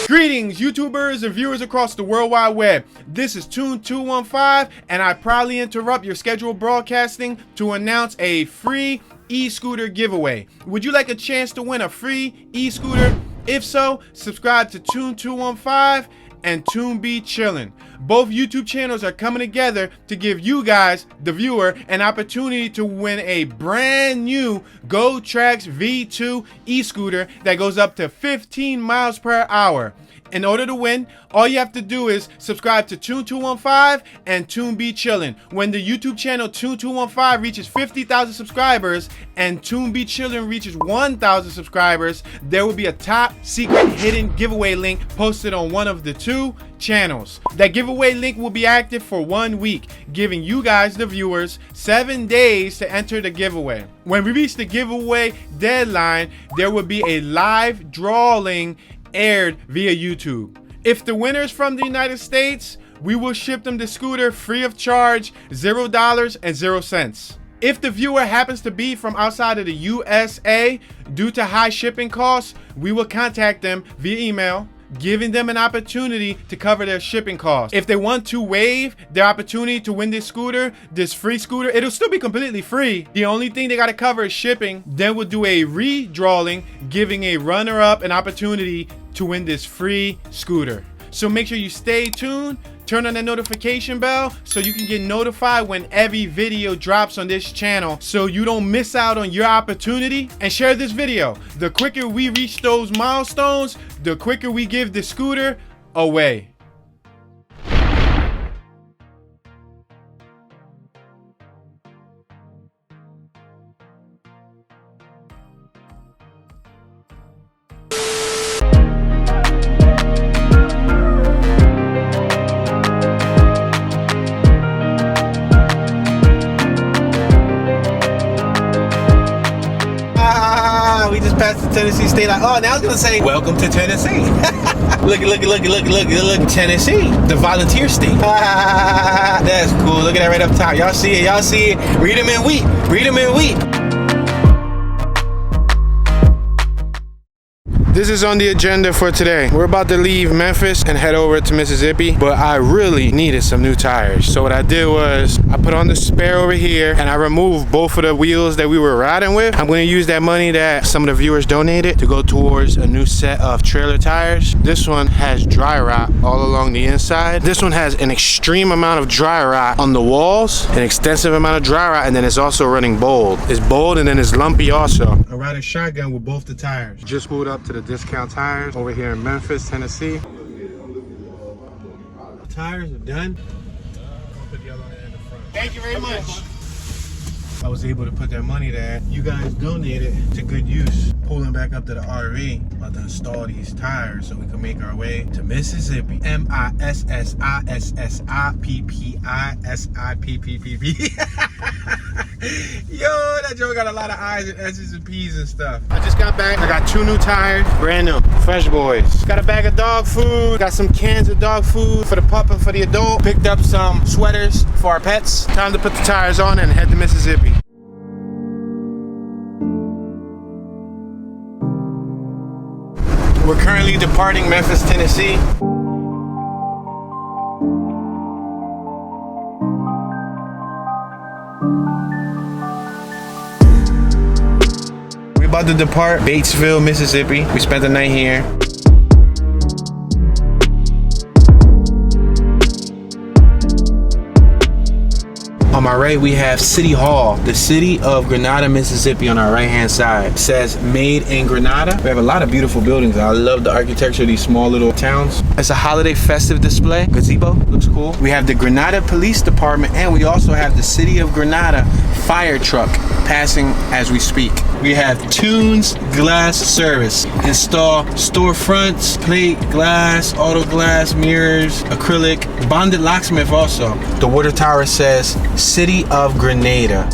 S1: Greetings, YouTubers and viewers across the World Wide Web. This is Tune215, and I proudly interrupt your scheduled broadcasting to announce a free e-scooter giveaway. Would you like a chance to win a free e-scooter? If so, subscribe to Tune215 and Tune Be Chillin'. Both YouTube channels are coming together to give you guys, the viewer, an opportunity to win a brand new GoTrax V2 e-scooter that goes up to 15 miles per hour. In order to win, all you have to do is subscribe to Tune215 and Tune Be Chillin'. When the YouTube channel Tune215 reaches 50,000 subscribers and Tune Be Chillin' reaches 1,000 subscribers, there will be a top secret hidden giveaway link posted on one of the 2 channels. That giveaway link will be active for 1 week, giving you guys, the viewers, 7 days to enter the giveaway. When we reach the giveaway deadline, there will be a live drawing aired via YouTube. If the winner's from the United States, we will ship them the scooter free of charge, $0 and 0 cents. If the viewer happens to be from outside of the USA, due to high shipping costs, we will contact them via email, giving them an opportunity to cover their shipping costs. If they want to waive their opportunity to win this scooter, this free scooter, it'll still be completely free. The only thing they got to cover is shipping. Then we'll do a redrawing, giving a runner-up an opportunity to win this free scooter. So make sure you stay tuned, turn on the notification bell so you can get notified when every video drops on this channel so you don't miss out on your opportunity, and share this video. The quicker we reach those milestones, the quicker we give the scooter away. We just passed the Tennessee state line. Oh, now I was gonna say, welcome to Tennessee. Look, Tennessee, the volunteer state. That's cool. Look at that right up top. Y'all see it? Y'all see it? Read them in wheat. Read them in wheat. This is on the agenda for today. We're about to leave Memphis and head over to Mississippi, but I really needed some new tires. So what I did was I put on the spare over here and I removed both of the wheels that we were riding with. I'm gonna use that money that some of the viewers donated to go towards a new set of trailer tires. This one has dry rot all along the inside. This one has an extreme amount of dry rot on the walls, an extensive amount of dry rot, and then it's also running bold. It's bold and then it's lumpy also. I ride a shotgun with both the tires. Just moved up to the Discount Tires over here in Memphis, Tennessee. Tires are done. I'll put the other one in the front. Thank you very much. I was able to put that money that you guys donated to good use. Pulling back up to the RV, about to install these tires so we can make our way to Mississippi. Mississippi. Yo, that joke got a lot of I's and S's and P's and stuff. I just got back. I got 2 new tires, brand new, fresh boys. Got a bag of dog food. Got some cans of dog food for the pup and for the adult. Picked up some sweaters for our pets. Time to put the tires on and head to Mississippi. We're currently departing Memphis, Tennessee. We're about to depart Batesville, Mississippi. We spent the night here. On my right, we have City Hall, the city of Grenada, Mississippi on our right-hand side. It says made in Grenada. We have a lot of beautiful buildings. I love the architecture of these small little towns. It's a holiday festive display. Gazebo, looks cool. We have the Grenada Police Department, and we also have the City of Grenada fire truck passing as we speak. We have Tunes Glass Service. Install storefronts, plate, glass, auto glass, mirrors, acrylic, bonded locksmith also. The water tower says City of Grenada.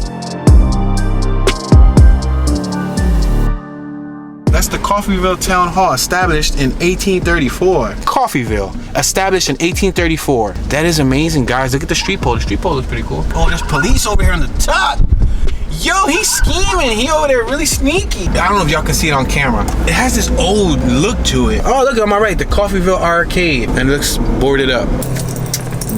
S1: That's the Coffeyville Town Hall, established in 1834. Coffeyville, established in 1834. That is amazing, guys. Look at the street pole. The street pole looks pretty cool. Oh, there's police over here on the top. Yo, he's scheming. He over there really sneaky. I don't know if y'all can see it on camera. It has this old look to it. Oh, look on my right, the Coffeyville Arcade. And it looks boarded up.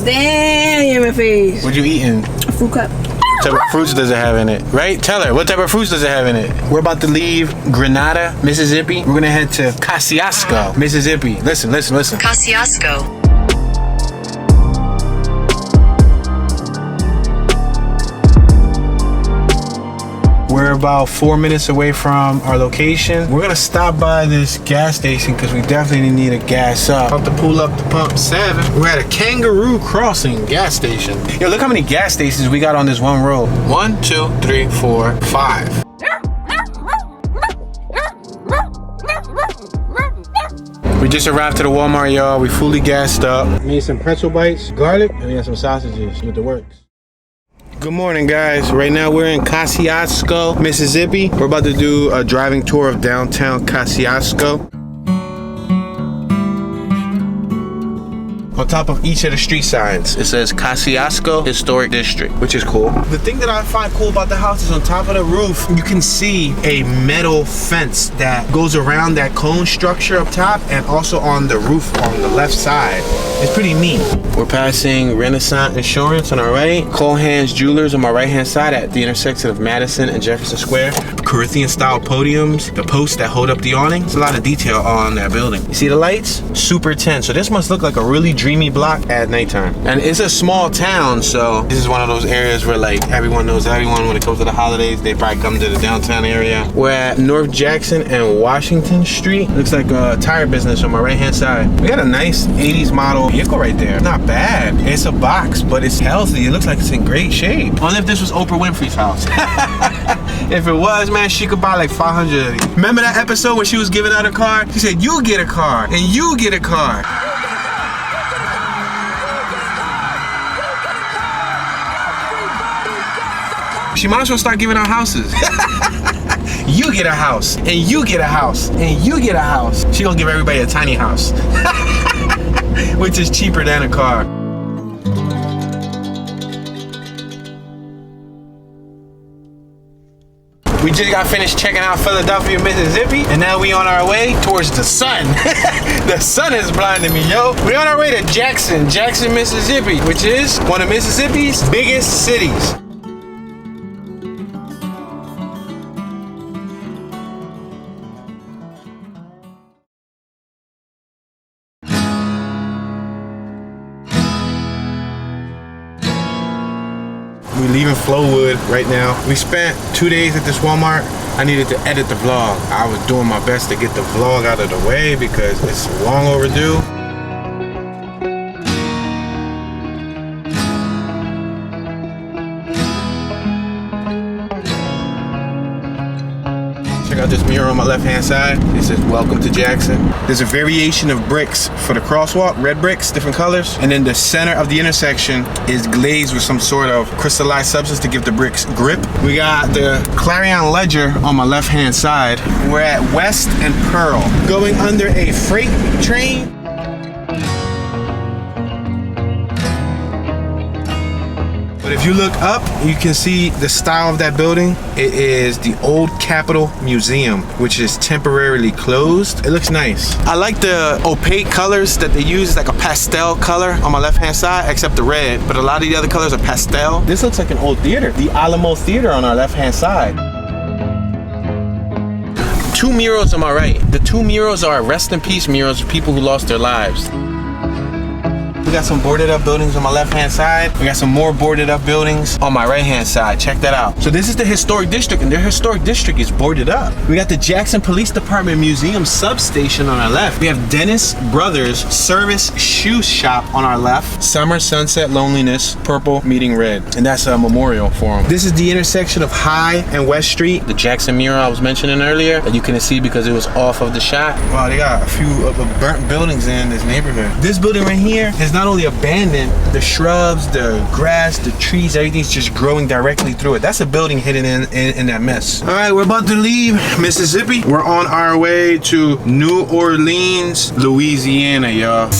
S3: Damn, my face.
S1: What you eating?
S3: A fruit cup.
S1: What type of fruits does it have in it? Right? Tell her, what type of fruits does it have in it? We're about to leave Grenada, Mississippi. We're gonna head to Kosciuszko, Mississippi. Listen.
S4: Kosciuszko.
S1: We're about 4 minutes away from our location. We're gonna stop by this gas station because we definitely need to gas up. About to pull up to pump 7. We're at a Kangaroo Crossing gas station. Yo, look how many gas stations we got on this one road. 1, 2, 3, 4, 5. We just arrived to the Walmart, y'all. We fully gassed up. Made some pretzel bites, garlic, and we got some sausages with the works. Good morning, guys. Right now we're in Kosciuszko, Mississippi. We're about to do a driving tour of downtown Kosciuszko. On top of each of the street signs, it says Kosciuszko Historic District, which is cool. The thing that I find cool about the house is on top of the roof, you can see a metal fence that goes around that cone structure up top and also on the roof on the left side. It's pretty neat. We're passing Renaissance Insurance on our right, Cohan's Jewelers on my right-hand side at the intersection of Madison and Jefferson Square. Corinthian-style podiums, the posts that hold up the awning. There's a lot of detail on that building. You see the lights? Super 10. So this must look like a really dreamy
S2: dreamy block at nighttime. And it's a small town, so this is one of those areas where like everyone knows everyone when it comes to the holidays. They probably come to the downtown area. We're at North Jackson and Washington Street. Looks like a tire business on my right hand side. We got a nice 80s model vehicle right there. Not bad. It's a box, but it's healthy. It looks like it's in great shape. Only if this was Oprah Winfrey's house. If it was, man, she could buy like 500 of these. Remember that episode when she was giving out a car? She said, you get a car, and you get a car. She might as well start giving out houses. You get a house, and you get a house, and you get a house. She gonna give everybody a tiny house. Which is cheaper than a car. We just got finished checking out Philadelphia, Mississippi, and now we on our way towards the sun. The sun is blinding me, yo. We on our way to Jackson, Mississippi, which is one of Mississippi's biggest cities. We're leaving Flowwood right now. We spent 2 days at this Walmart. I needed to edit the vlog. I was doing my best to get the vlog out of the way because it's long overdue. Check out this mirror on my left hand side. It says welcome to Jackson. There's a variation of bricks for the crosswalk, red bricks, different colors. And then the center of the intersection is glazed with some sort of crystallized substance to give the bricks grip. We got the Clarion Ledger on my left hand side. We're at West and Pearl, going under a freight train. But if you look up, you can see the style of that building. It is the old Capitol Museum, which is temporarily closed. It looks nice. I like the opaque colors that they use. It's like a pastel color on my left-hand side, except the red. But a lot of the other colors are pastel. This looks like an old theater. The Alamo Theater on our left-hand side. Two murals on my right. The two murals are rest in peace murals for people who lost their lives. We got some boarded up buildings on my left hand side. We got some more boarded up buildings on my right hand side. Check that out. So this is the historic district, and their historic district is boarded up. We got the Jackson Police Department Museum substation on our left. We have Dennis Brothers Service Shoe Shop on our left. Summer, sunset, loneliness, purple meeting red. And that's a memorial for them. This is the intersection of High and West Street. The Jackson mural I was mentioning earlier that you couldn't see because it was off of the shot. Wow, they got a few of the burnt buildings in this neighborhood. This building right here is not only abandoned, the shrubs, the grass, the trees, everything's just growing directly through it. That's a building hidden in that mess. All right, we're about to leave Mississippi. We're on our way to New Orleans, Louisiana, y'all.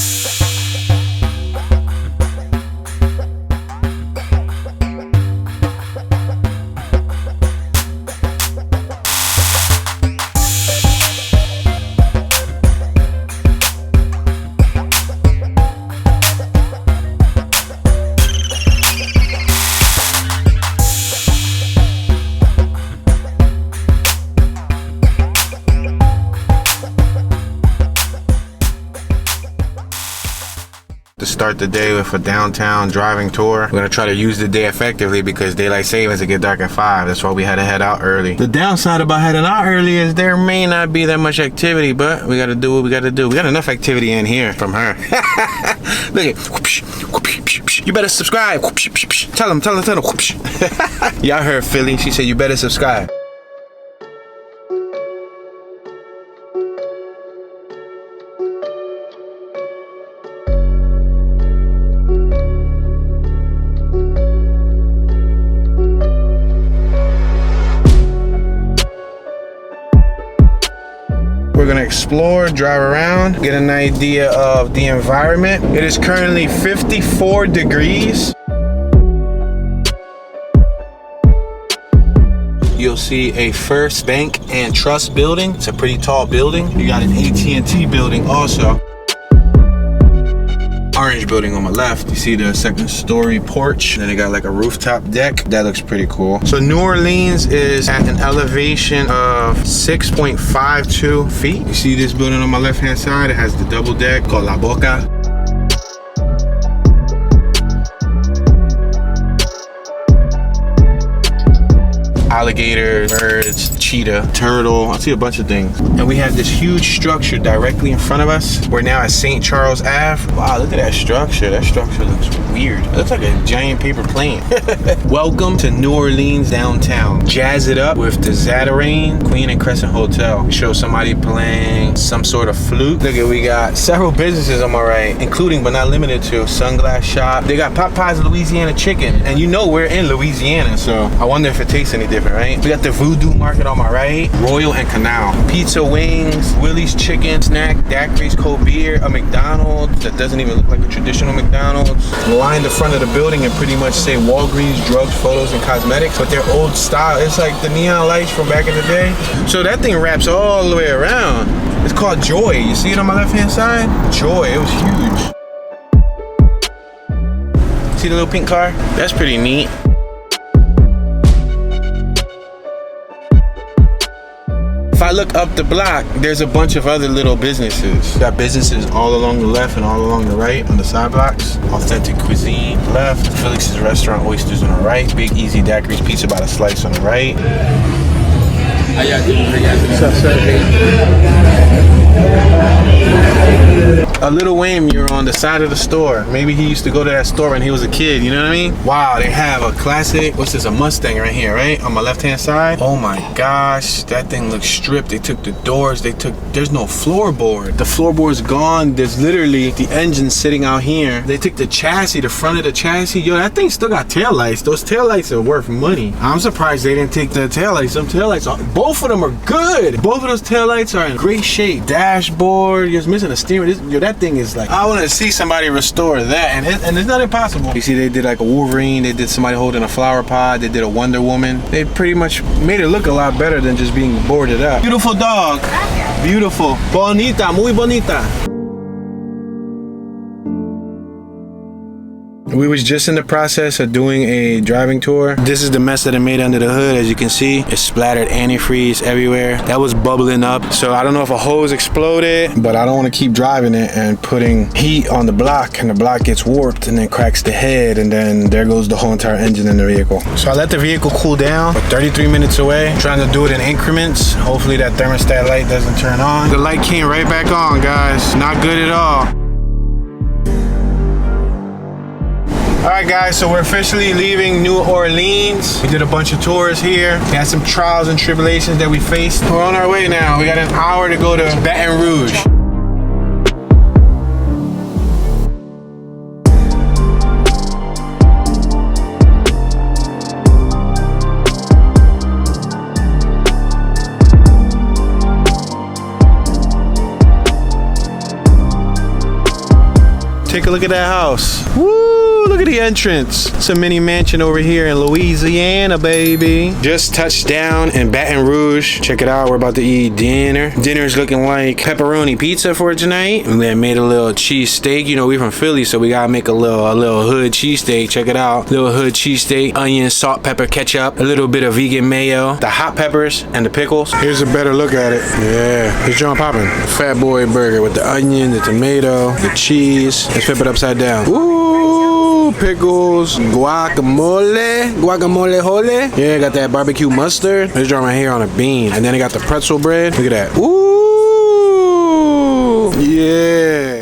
S2: To start the day with a downtown driving tour. We're gonna try to use the day effectively because daylight savings to get dark at 5. That's why we had to head out early. The downside about heading out early is there may not be that much activity, but we gotta do what we gotta do. We got enough activity in here from her. Look at, you better subscribe. Tell them. Y'all heard Philly. She said you better subscribe. We're gonna explore, drive around, get an idea of the environment. It is currently 54 degrees. You'll see a First Bank and Trust building. It's a pretty tall building. You got an AT&T building also. Orange building on my left. You see the second story porch. Then they got like a rooftop deck. That looks pretty cool. So New Orleans is at an elevation of 6.52 feet. You see this building on my left hand side? It has the double deck called La Boca. alligator, birds, cheetah, turtle. I see a bunch of things. And we have this huge structure directly in front of us. We're now at St. Charles Ave. Wow, look at that structure. That structure looks weird. It looks like a giant paper plane. Welcome to New Orleans downtown. Jazz it up with the Zatarain Queen and Crescent Hotel. We show somebody playing some sort of flute. Look at, we got several businesses on my right, including but not limited to Sunglass Shop. They got Popeye's Louisiana Chicken, and you know we're in Louisiana, so I wonder if it tastes any different, right? We got the Voodoo Market on my right, Royal and Canal. Pizza, wings, Willie's Chicken, snack, daiquiris, cold beer, a McDonald's that doesn't even look like a traditional McDonald's. Line the front of the building and pretty much say Walgreens, drugs, photos, and cosmetics, but they're old style. It's like the neon lights from back in the day. So that thing wraps all the way around. It's called Joy. You see it on my left-hand side? Joy. It was huge. See the little pink car? That's pretty neat. If I look up the block, there's a bunch of other little businesses. Got businesses all along the left and all along the right on the side blocks. Authentic Cuisine left. Felix's Restaurant, Oysters on the right. Big Easy Daiquiris Pizza by the Slice on the right. What's up, sir? A Little Wayne mirror on the side of the store. Maybe he used to go to that store when he was a kid, you know what I mean? Wow, they have a classic, what's this, a Mustang right here, right? On my left-hand side. Oh my gosh, that thing looks stripped. They took the doors, there's no floorboard. The floorboard's gone. There's literally the engine sitting out here. They took the chassis, the front of the chassis. Yo, that thing still got taillights. Those taillights are worth money. I'm surprised they didn't take the taillights. Some taillights, both of them are good. Both of those taillights are in great shape. Dashboard, you're missing a steering. Yo, that thing is like, I want to see somebody restore that, and it's not impossible. You see, they did like a Wolverine, they did somebody holding a flower pot, they did a Wonder Woman. They pretty much made it look a lot better than just being boarded up. Beautiful dog. Beautiful. Bonita, muy bonita. We was just in the process of doing a driving tour. This is the mess that it made under the hood. As you can see, it splattered antifreeze everywhere. That was bubbling up. So I don't know if a hose exploded, but I don't want to keep driving it and putting heat on the block, and the block gets warped and then cracks the head, and then there goes the whole entire engine in the vehicle. So I let the vehicle cool down. We're 33 minutes away. I'm trying to do it in increments. Hopefully that thermostat light doesn't turn on. The light came right back on, guys. Not good at all. Alright guys, so we're officially leaving New Orleans. We did a bunch of tours here. We had some trials and tribulations that we faced. We're on our way now. We got an hour to go to Baton Rouge. Take a look at that house. Woo! Look at the entrance. It's a mini mansion over here in Louisiana, baby. Just touched down in Baton Rouge. Check it out. We're about to eat dinner. Dinner's looking like pepperoni pizza for tonight. And then made a little cheese steak. You know, we're from Philly, so we gotta make a little hood cheese steak. Check it out. Little hood cheese steak. Onion, salt, pepper, ketchup. A little bit of vegan mayo. The hot peppers and the pickles. Here's a better look at it. Yeah. Here's John Poppin'. Fat boy burger with the onion, the tomato, the cheese. Let's flip it upside down. Ooh, pickles, guacamole hole. Yeah, got that barbecue mustard. Let's draw my hair on a bean. And then I got the pretzel bread. Look at that. Ooh, yeah.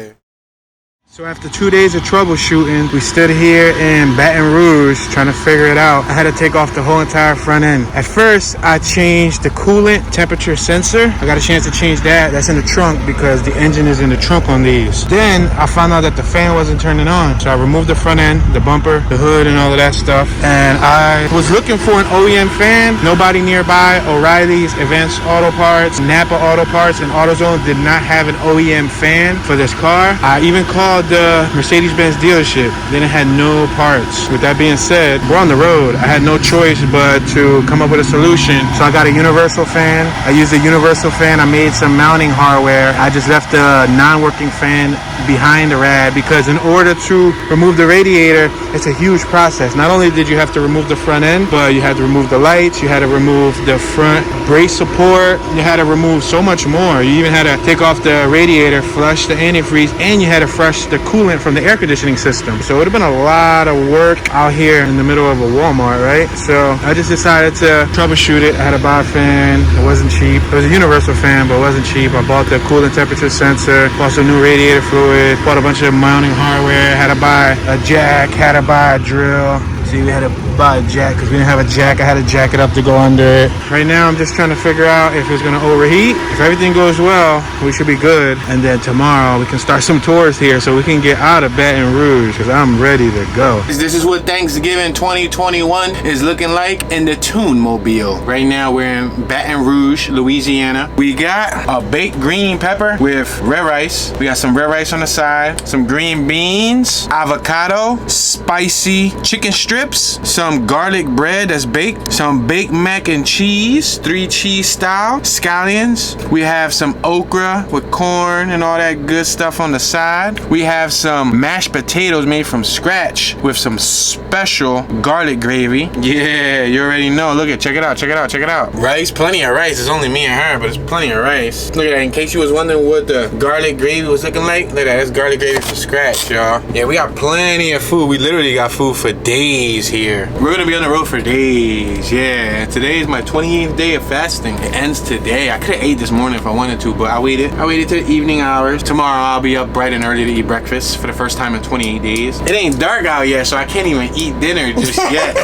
S2: So after 2 days of troubleshooting, we stood here in Baton Rouge trying to figure it out. I had to take off the whole entire front end. At first, I changed the coolant temperature sensor. I got a chance to change that. That's in the trunk because the engine is in the trunk on these. Then I found out that the fan wasn't turning on. So I removed the front end, the bumper, the hood, and all of that stuff. And I was looking for an OEM fan. Nobody nearby. O'Reilly's, Advanced Auto Parts, Napa Auto Parts, and AutoZone did not have an OEM fan for this car. I even called the Mercedes Benz dealership. Then it had no parts. With that being said, we're on the road. I had no choice but to come up with a solution. So I got a universal fan. I used a universal fan. I made some mounting hardware. I just left the non-working fan behind the rad because in order to remove the radiator, it's a huge process. Not only did you have to remove the front end, but you had to remove the lights, you had to remove the front brace support, you had to remove so much more. You even had to take off the radiator, flush the antifreeze, and you had to flush
S1: the coolant from the air conditioning system. So it would have been a lot of work out here in the middle of a Walmart, right? So I just decided to troubleshoot it. I had to buy a fan. It wasn't cheap. It was a universal fan, but it wasn't cheap. I bought the coolant temperature sensor, bought some new radiator fluid, bought a bunch of mounting hardware, had to buy a jack, had to buy a drill. See, we had to buy a jack because we didn't have a jack. I had to jack it up to go under it. Right now, I'm just trying to figure out if it's going to overheat. If everything goes well, we should be good. And then tomorrow, we can start some tours here so we can get out of Baton Rouge because I'm ready to go.
S2: This is what Thanksgiving 2021 is looking like in the Tune Mobile. Right now, we're in Baton Rouge, Louisiana. We got a baked green pepper with red rice. We got some red rice on the side, some green beans, avocado, spicy chicken strips, some garlic bread that's baked, some baked mac and cheese, 3 cheese style, scallions. We have some okra with corn and all that good stuff on the side. We have some mashed potatoes made from scratch with some special garlic gravy. Yeah, you already know. Look at, check it out, check it out, check it out. Rice, plenty of rice. It's only me and her, but it's plenty of rice. Look at that. In case you was wondering what the garlic gravy was looking like, look at that. That's garlic gravy from scratch, y'all. Yeah, we got plenty of food. We literally got food for days here. We're gonna be on the road for days. Yeah, today is my 28th day of fasting. It ends today. I could have ate this morning if I wanted to, but I waited till the evening hours. Tomorrow I'll be up bright and early to eat breakfast for the first time in 28 days. It ain't dark out yet, so I can't even eat dinner just yet.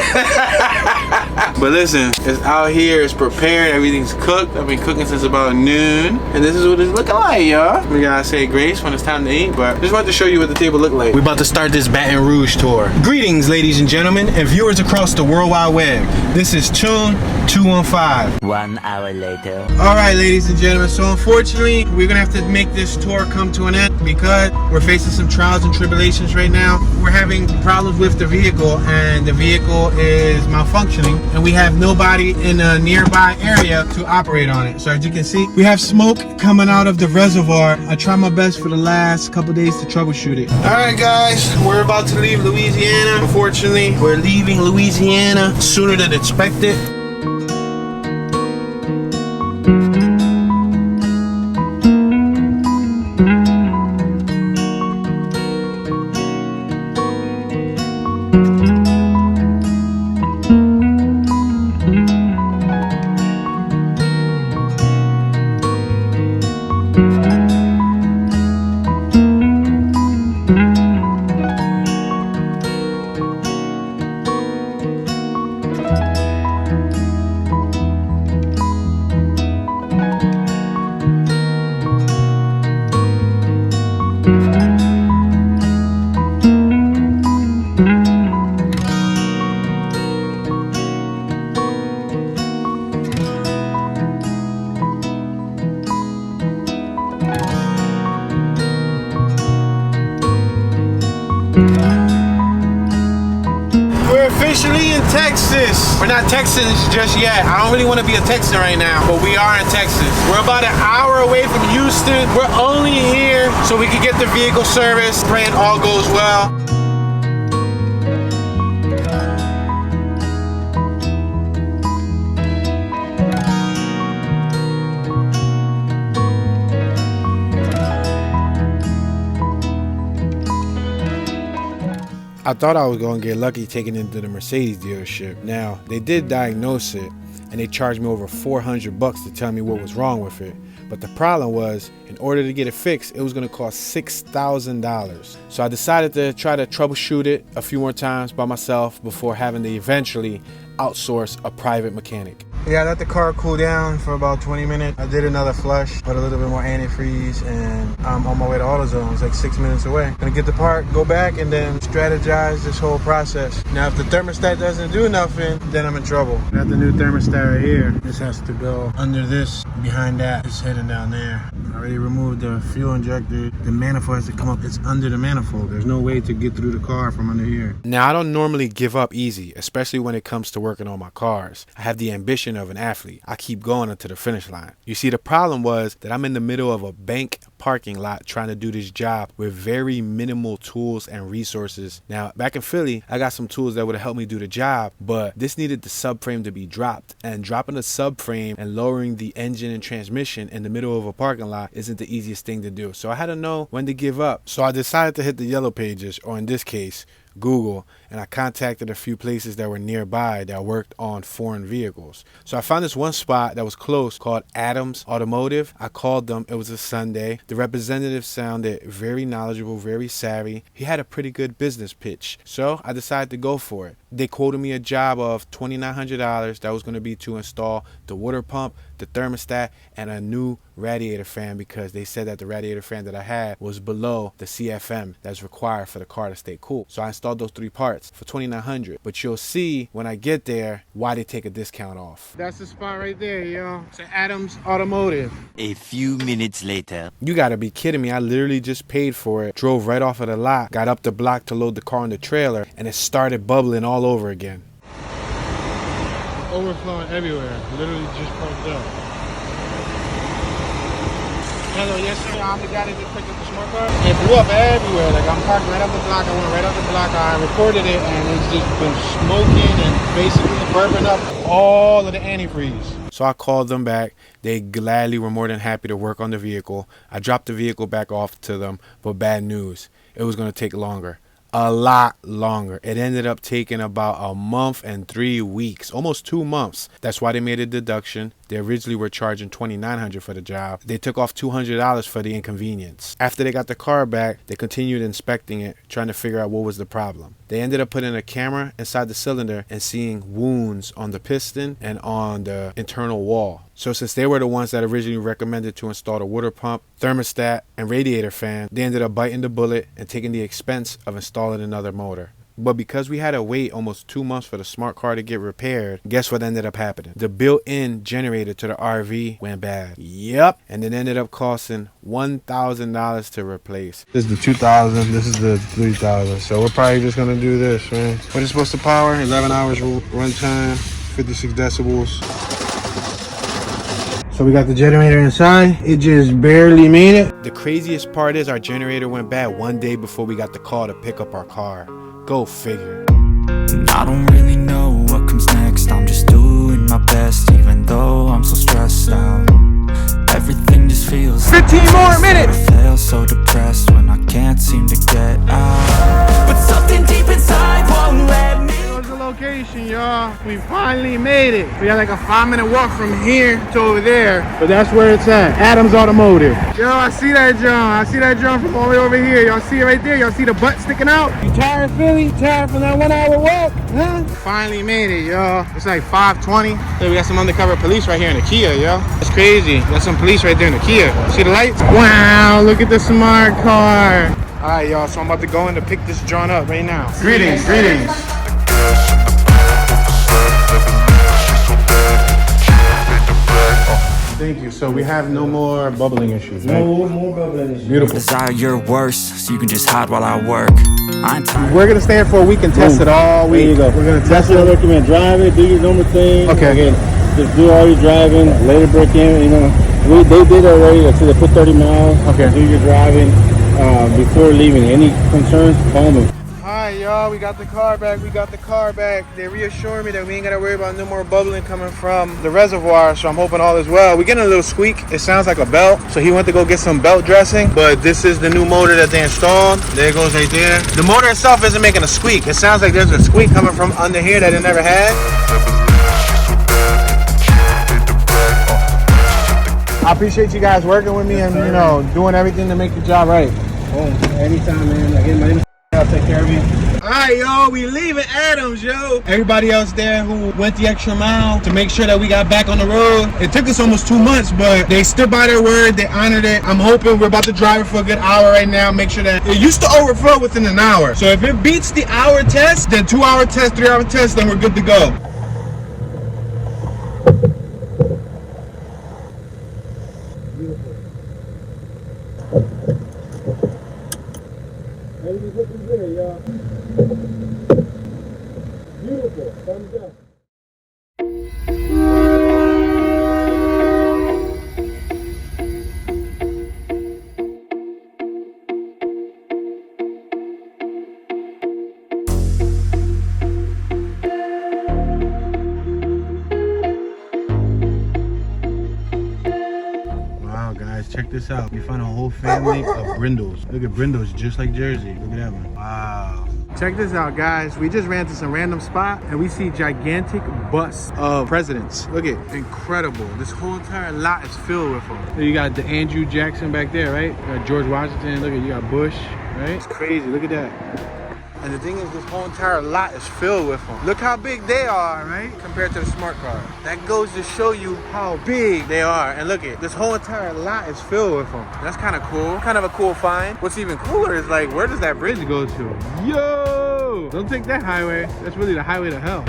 S2: But listen, it's out here, it's prepared, everything's cooked. I've been cooking since about noon, and this is what it's looking like, y'all. We gotta say grace when it's time to eat, but just wanted to show you what the table looked like. We're about to start this Baton Rouge tour. Greetings, ladies and gentlemen, and viewers across the World Wide Web. This is Tune 215.
S10: 1 hour later.
S1: All right, ladies and gentlemen, so unfortunately, we're gonna have to make this tour come to an end because we're facing some trials and tribulations right now. We're having problems with the vehicle, and the vehicle is malfunctioning, and we have nobody in a nearby area to operate on it. So as you can see, we have smoke coming out of the reservoir. I tried my best for the last couple days to troubleshoot it. All right, guys, we're about to leave Louisiana. Unfortunately, we're leaving Louisiana sooner than expected. We're officially in Texas. We're not Texans just yet. I don't really want to be a Texan right now, but we are in Texas. We're about an hour away from Houston. We're only here so we can get the vehicle serviced. Praying all goes well. I thought I was going to get lucky taking it into the Mercedes dealership. Now, they did diagnose it, and they charged me over $400 to tell me what was wrong with it. But the problem was, in order to get it fixed, it was going to cost $6,000. So I decided to try to troubleshoot it a few more times by myself before having to eventually outsource a private mechanic. Yeah, I let the car cool down for about 20 minutes. I did another flush, put a little bit more antifreeze, and I'm on my way to AutoZone. It's like 6 minutes away. Gonna get the part, go back, and then strategize this whole process. Now, if the thermostat doesn't do nothing, then I'm in trouble. Got the new thermostat right here. This has to go under this, behind that. It's heading down there. I already removed the fuel injector. The manifold has to come up. It's under the manifold. There's no way to get through the car from under here. Now, I don't normally give up easy, especially when it comes to working on my cars. I have the ambition of an athlete. I keep going until the finish line. You see, the problem was that I'm in the middle of a bank parking lot trying to do this job with very minimal tools and resources. Now, back in Philly, I got some tools that would have helped me do the job, but this needed the subframe to be dropped. And dropping the subframe and lowering the engine and transmission in the middle of a parking lot isn't the easiest thing to do. So I had to know when to give up. So I decided to hit the yellow pages, or in this case, Google, and I contacted a few places that were nearby that worked on foreign vehicles. So I found this one spot that was close called Adams Automotive. I called them. It was a Sunday. The representative sounded very knowledgeable, very savvy. He had a pretty good business pitch. So I decided to go for it. They quoted me a job of $2,900 that was going to be to install the water pump, the thermostat, and a new radiator fan, because they said that the radiator fan that I had was below the CFM that's required for the car to stay cool. So I installed those 3 parts for $2,900. But you'll see when I get there why they take a discount off.
S2: That's the spot right there, yo. It's an Adams Automotive.
S10: A few minutes later.
S1: You gotta be kidding me. I literally just paid for it, drove right off of the lot, got up the block to load the car in the trailer, and it started bubbling all over again.
S2: Overflowing everywhere. Literally just parked up. Hello, yesterday I'm the guy that just picked up the smart car. It blew up everywhere. Like, I'm parked right up the block. I went right up the block. I recorded it, and it's just been smoking and basically burping up all of the antifreeze.
S1: So I called them back. They gladly were more than happy to work on the vehicle. I dropped the vehicle back off to them, but bad news. It was going to take longer. A lot longer. It ended up taking about a month and 3 weeks, almost 2 months. That's why they made a deduction. They originally were charging $2,900 for the job. They took off $200 for the inconvenience. After they got the car back, they continued inspecting it, trying to figure out what was the problem. They ended up putting a camera inside the cylinder and seeing wounds on the piston and on the internal wall. So since they were the ones that originally recommended to install the water pump, thermostat, and radiator fan, they ended up biting the bullet and taking the expense of installing another motor. But because we had to wait almost 2 months for the smart car to get repaired, guess what ended up happening? The built-in generator to the RV went bad. Yep. And it ended up costing $1,000 to replace.
S2: This is the 2000, this is the 3000. So we're probably just gonna do this, man. What is supposed to power? 11 hours run time, 56 decibels. So we got the generator inside. It just barely made it.
S1: The craziest part is our generator went bad 1 day before we got the call to pick up our car. Go figure.
S11: I don't really know what comes next. I'm just doing my best, even though I'm so stressed out. Everything just feels
S2: 15 more minutes.
S11: I feel so depressed when I can't seem to get out. But something deep inside won't let me.
S2: Here's the location, y'all. We finally made it. We got like a 5-minute walk from here to over there, but that's where it's at. Adams Automotive. Yo, I see that drum. I see that drum from all the way over here. Y'all see it right there? Y'all see the butt sticking out? You tired, Philly? Tired from that 1 hour walk? Huh? Finally made it, y'all. It's like 5:20. Hey, we got some undercover police right here in the Kia, yo. That's crazy. Got some police right there in the Kia. See the lights? Wow, look at the smart car. All right, y'all, so I'm about to go in to pick this joint up right now. Greetings, greetings. Thank you. So we have no more bubbling issues, right? No more bubbling issues. Beautiful.
S11: Desire your worst, so you can just hide while I work. I ain't tired.
S2: We're gonna stay here for a week and test it all week. There you go. We're gonna test it.
S12: I recommend drive it, do your normal thing.
S2: Okay.
S12: Again, just do all your driving, later break in. You know, they did already. So they put 30 miles.
S2: Okay.
S12: Do your driving before leaving. Any concerns? Call them.
S2: Alright, y'all, we got the car back. They reassured me that we ain't gotta worry about no more bubbling coming from the reservoir, so I'm hoping all is well. We're getting a little squeak. It sounds like a belt, so he went to go get some belt dressing, but this is the new motor that they installed. There it goes right there. The motor itself isn't making a squeak. It sounds like there's a squeak coming from under here that it never had. I appreciate you guys working with me and, you know, doing everything to make the job right.
S12: Oh, anytime, man. Again, my name is I'll take care of you.
S2: Alright, yo, we leaving Adams, yo. Everybody else there who went the extra mile to make sure that we got back on the road. It took us almost 2 months, but they stood by their word. They honored it. I'm hoping we're about to drive it for a good hour right now. Make sure that it used to overflow within an hour. So if it beats the hour test, then 2 hour test, 3 hour test, then we're good to go.
S12: Everything's looking good, y'all. Beautiful. Thumbs up.
S1: guys, check this out. We found a whole family of brindles. Look at brindles, just like Jersey. Look at that one. Wow. Check this out, guys. We just ran to some random spot and we see gigantic busts of presidents. Look at, incredible. This whole entire lot is filled with them. You got the Andrew Jackson back there, right? You got George Washington. Look at, you got Bush, right? It's crazy. Look at that. And the thing is, this whole entire lot is filled with them. Look how big they are, right? Compared to the smart car. That goes to show you how big they are. And look at, this whole entire lot is filled with them. That's kind of cool. Kind of a cool find. What's even cooler is like, where does that bridge go to? Yo! Don't take that highway. That's really the highway to hell.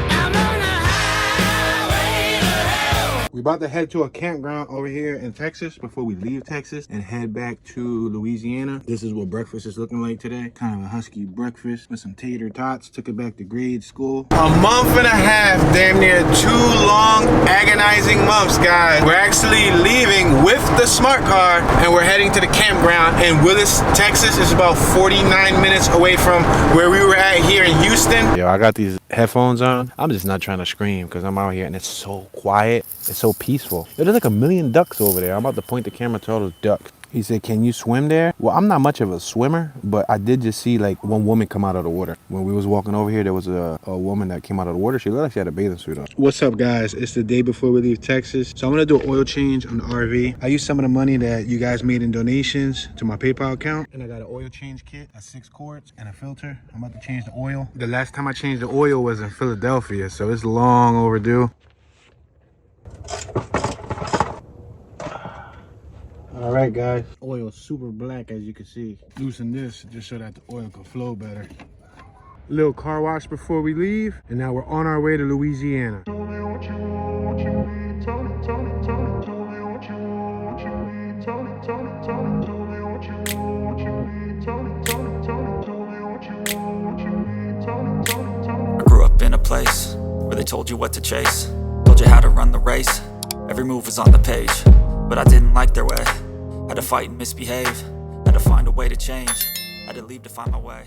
S1: We about to head to a campground over here in Texas before we leave Texas and head back to Louisiana. This is what breakfast is looking like today. Kind of a husky breakfast with some tater tots. Took it back to grade school. A month and a half, damn near 2 long, agonizing months, guys. We're actually leaving with the smart car and we're heading to the campground in Willis, Texas. It's about 49 minutes away from where we were at here in Houston. Yo, I got these headphones on. I'm just not trying to scream because I'm out here and it's so quiet. It's so peaceful. There's like a million ducks over there. I'm about to point the camera to all those ducks. He said, can you swim there? Well, I'm not much of a swimmer, but I did just see like one woman come out of the water. When we was walking over here, there was a woman that came out of the water. She looked like she had a bathing suit on. What's up, guys? It's the day before we leave Texas. So I'm gonna do an oil change on the RV. I used some of the money that you guys made in donations to my PayPal account. And I got an oil change kit, 6 quarts and a filter. I'm about to change the oil. The last time I changed the oil was in Philadelphia, so it's long overdue. All right, guys. Oil super black, as you can see. Loosen this just so that the oil can flow better. Little car wash before we leave, and now we're on our way to Louisiana.
S11: I grew up in a place where they told you what to chase, told you how to run the race. Every move was on the page, but I didn't like their way. Had to fight and misbehave, had to find a way to change, had to leave to find my way.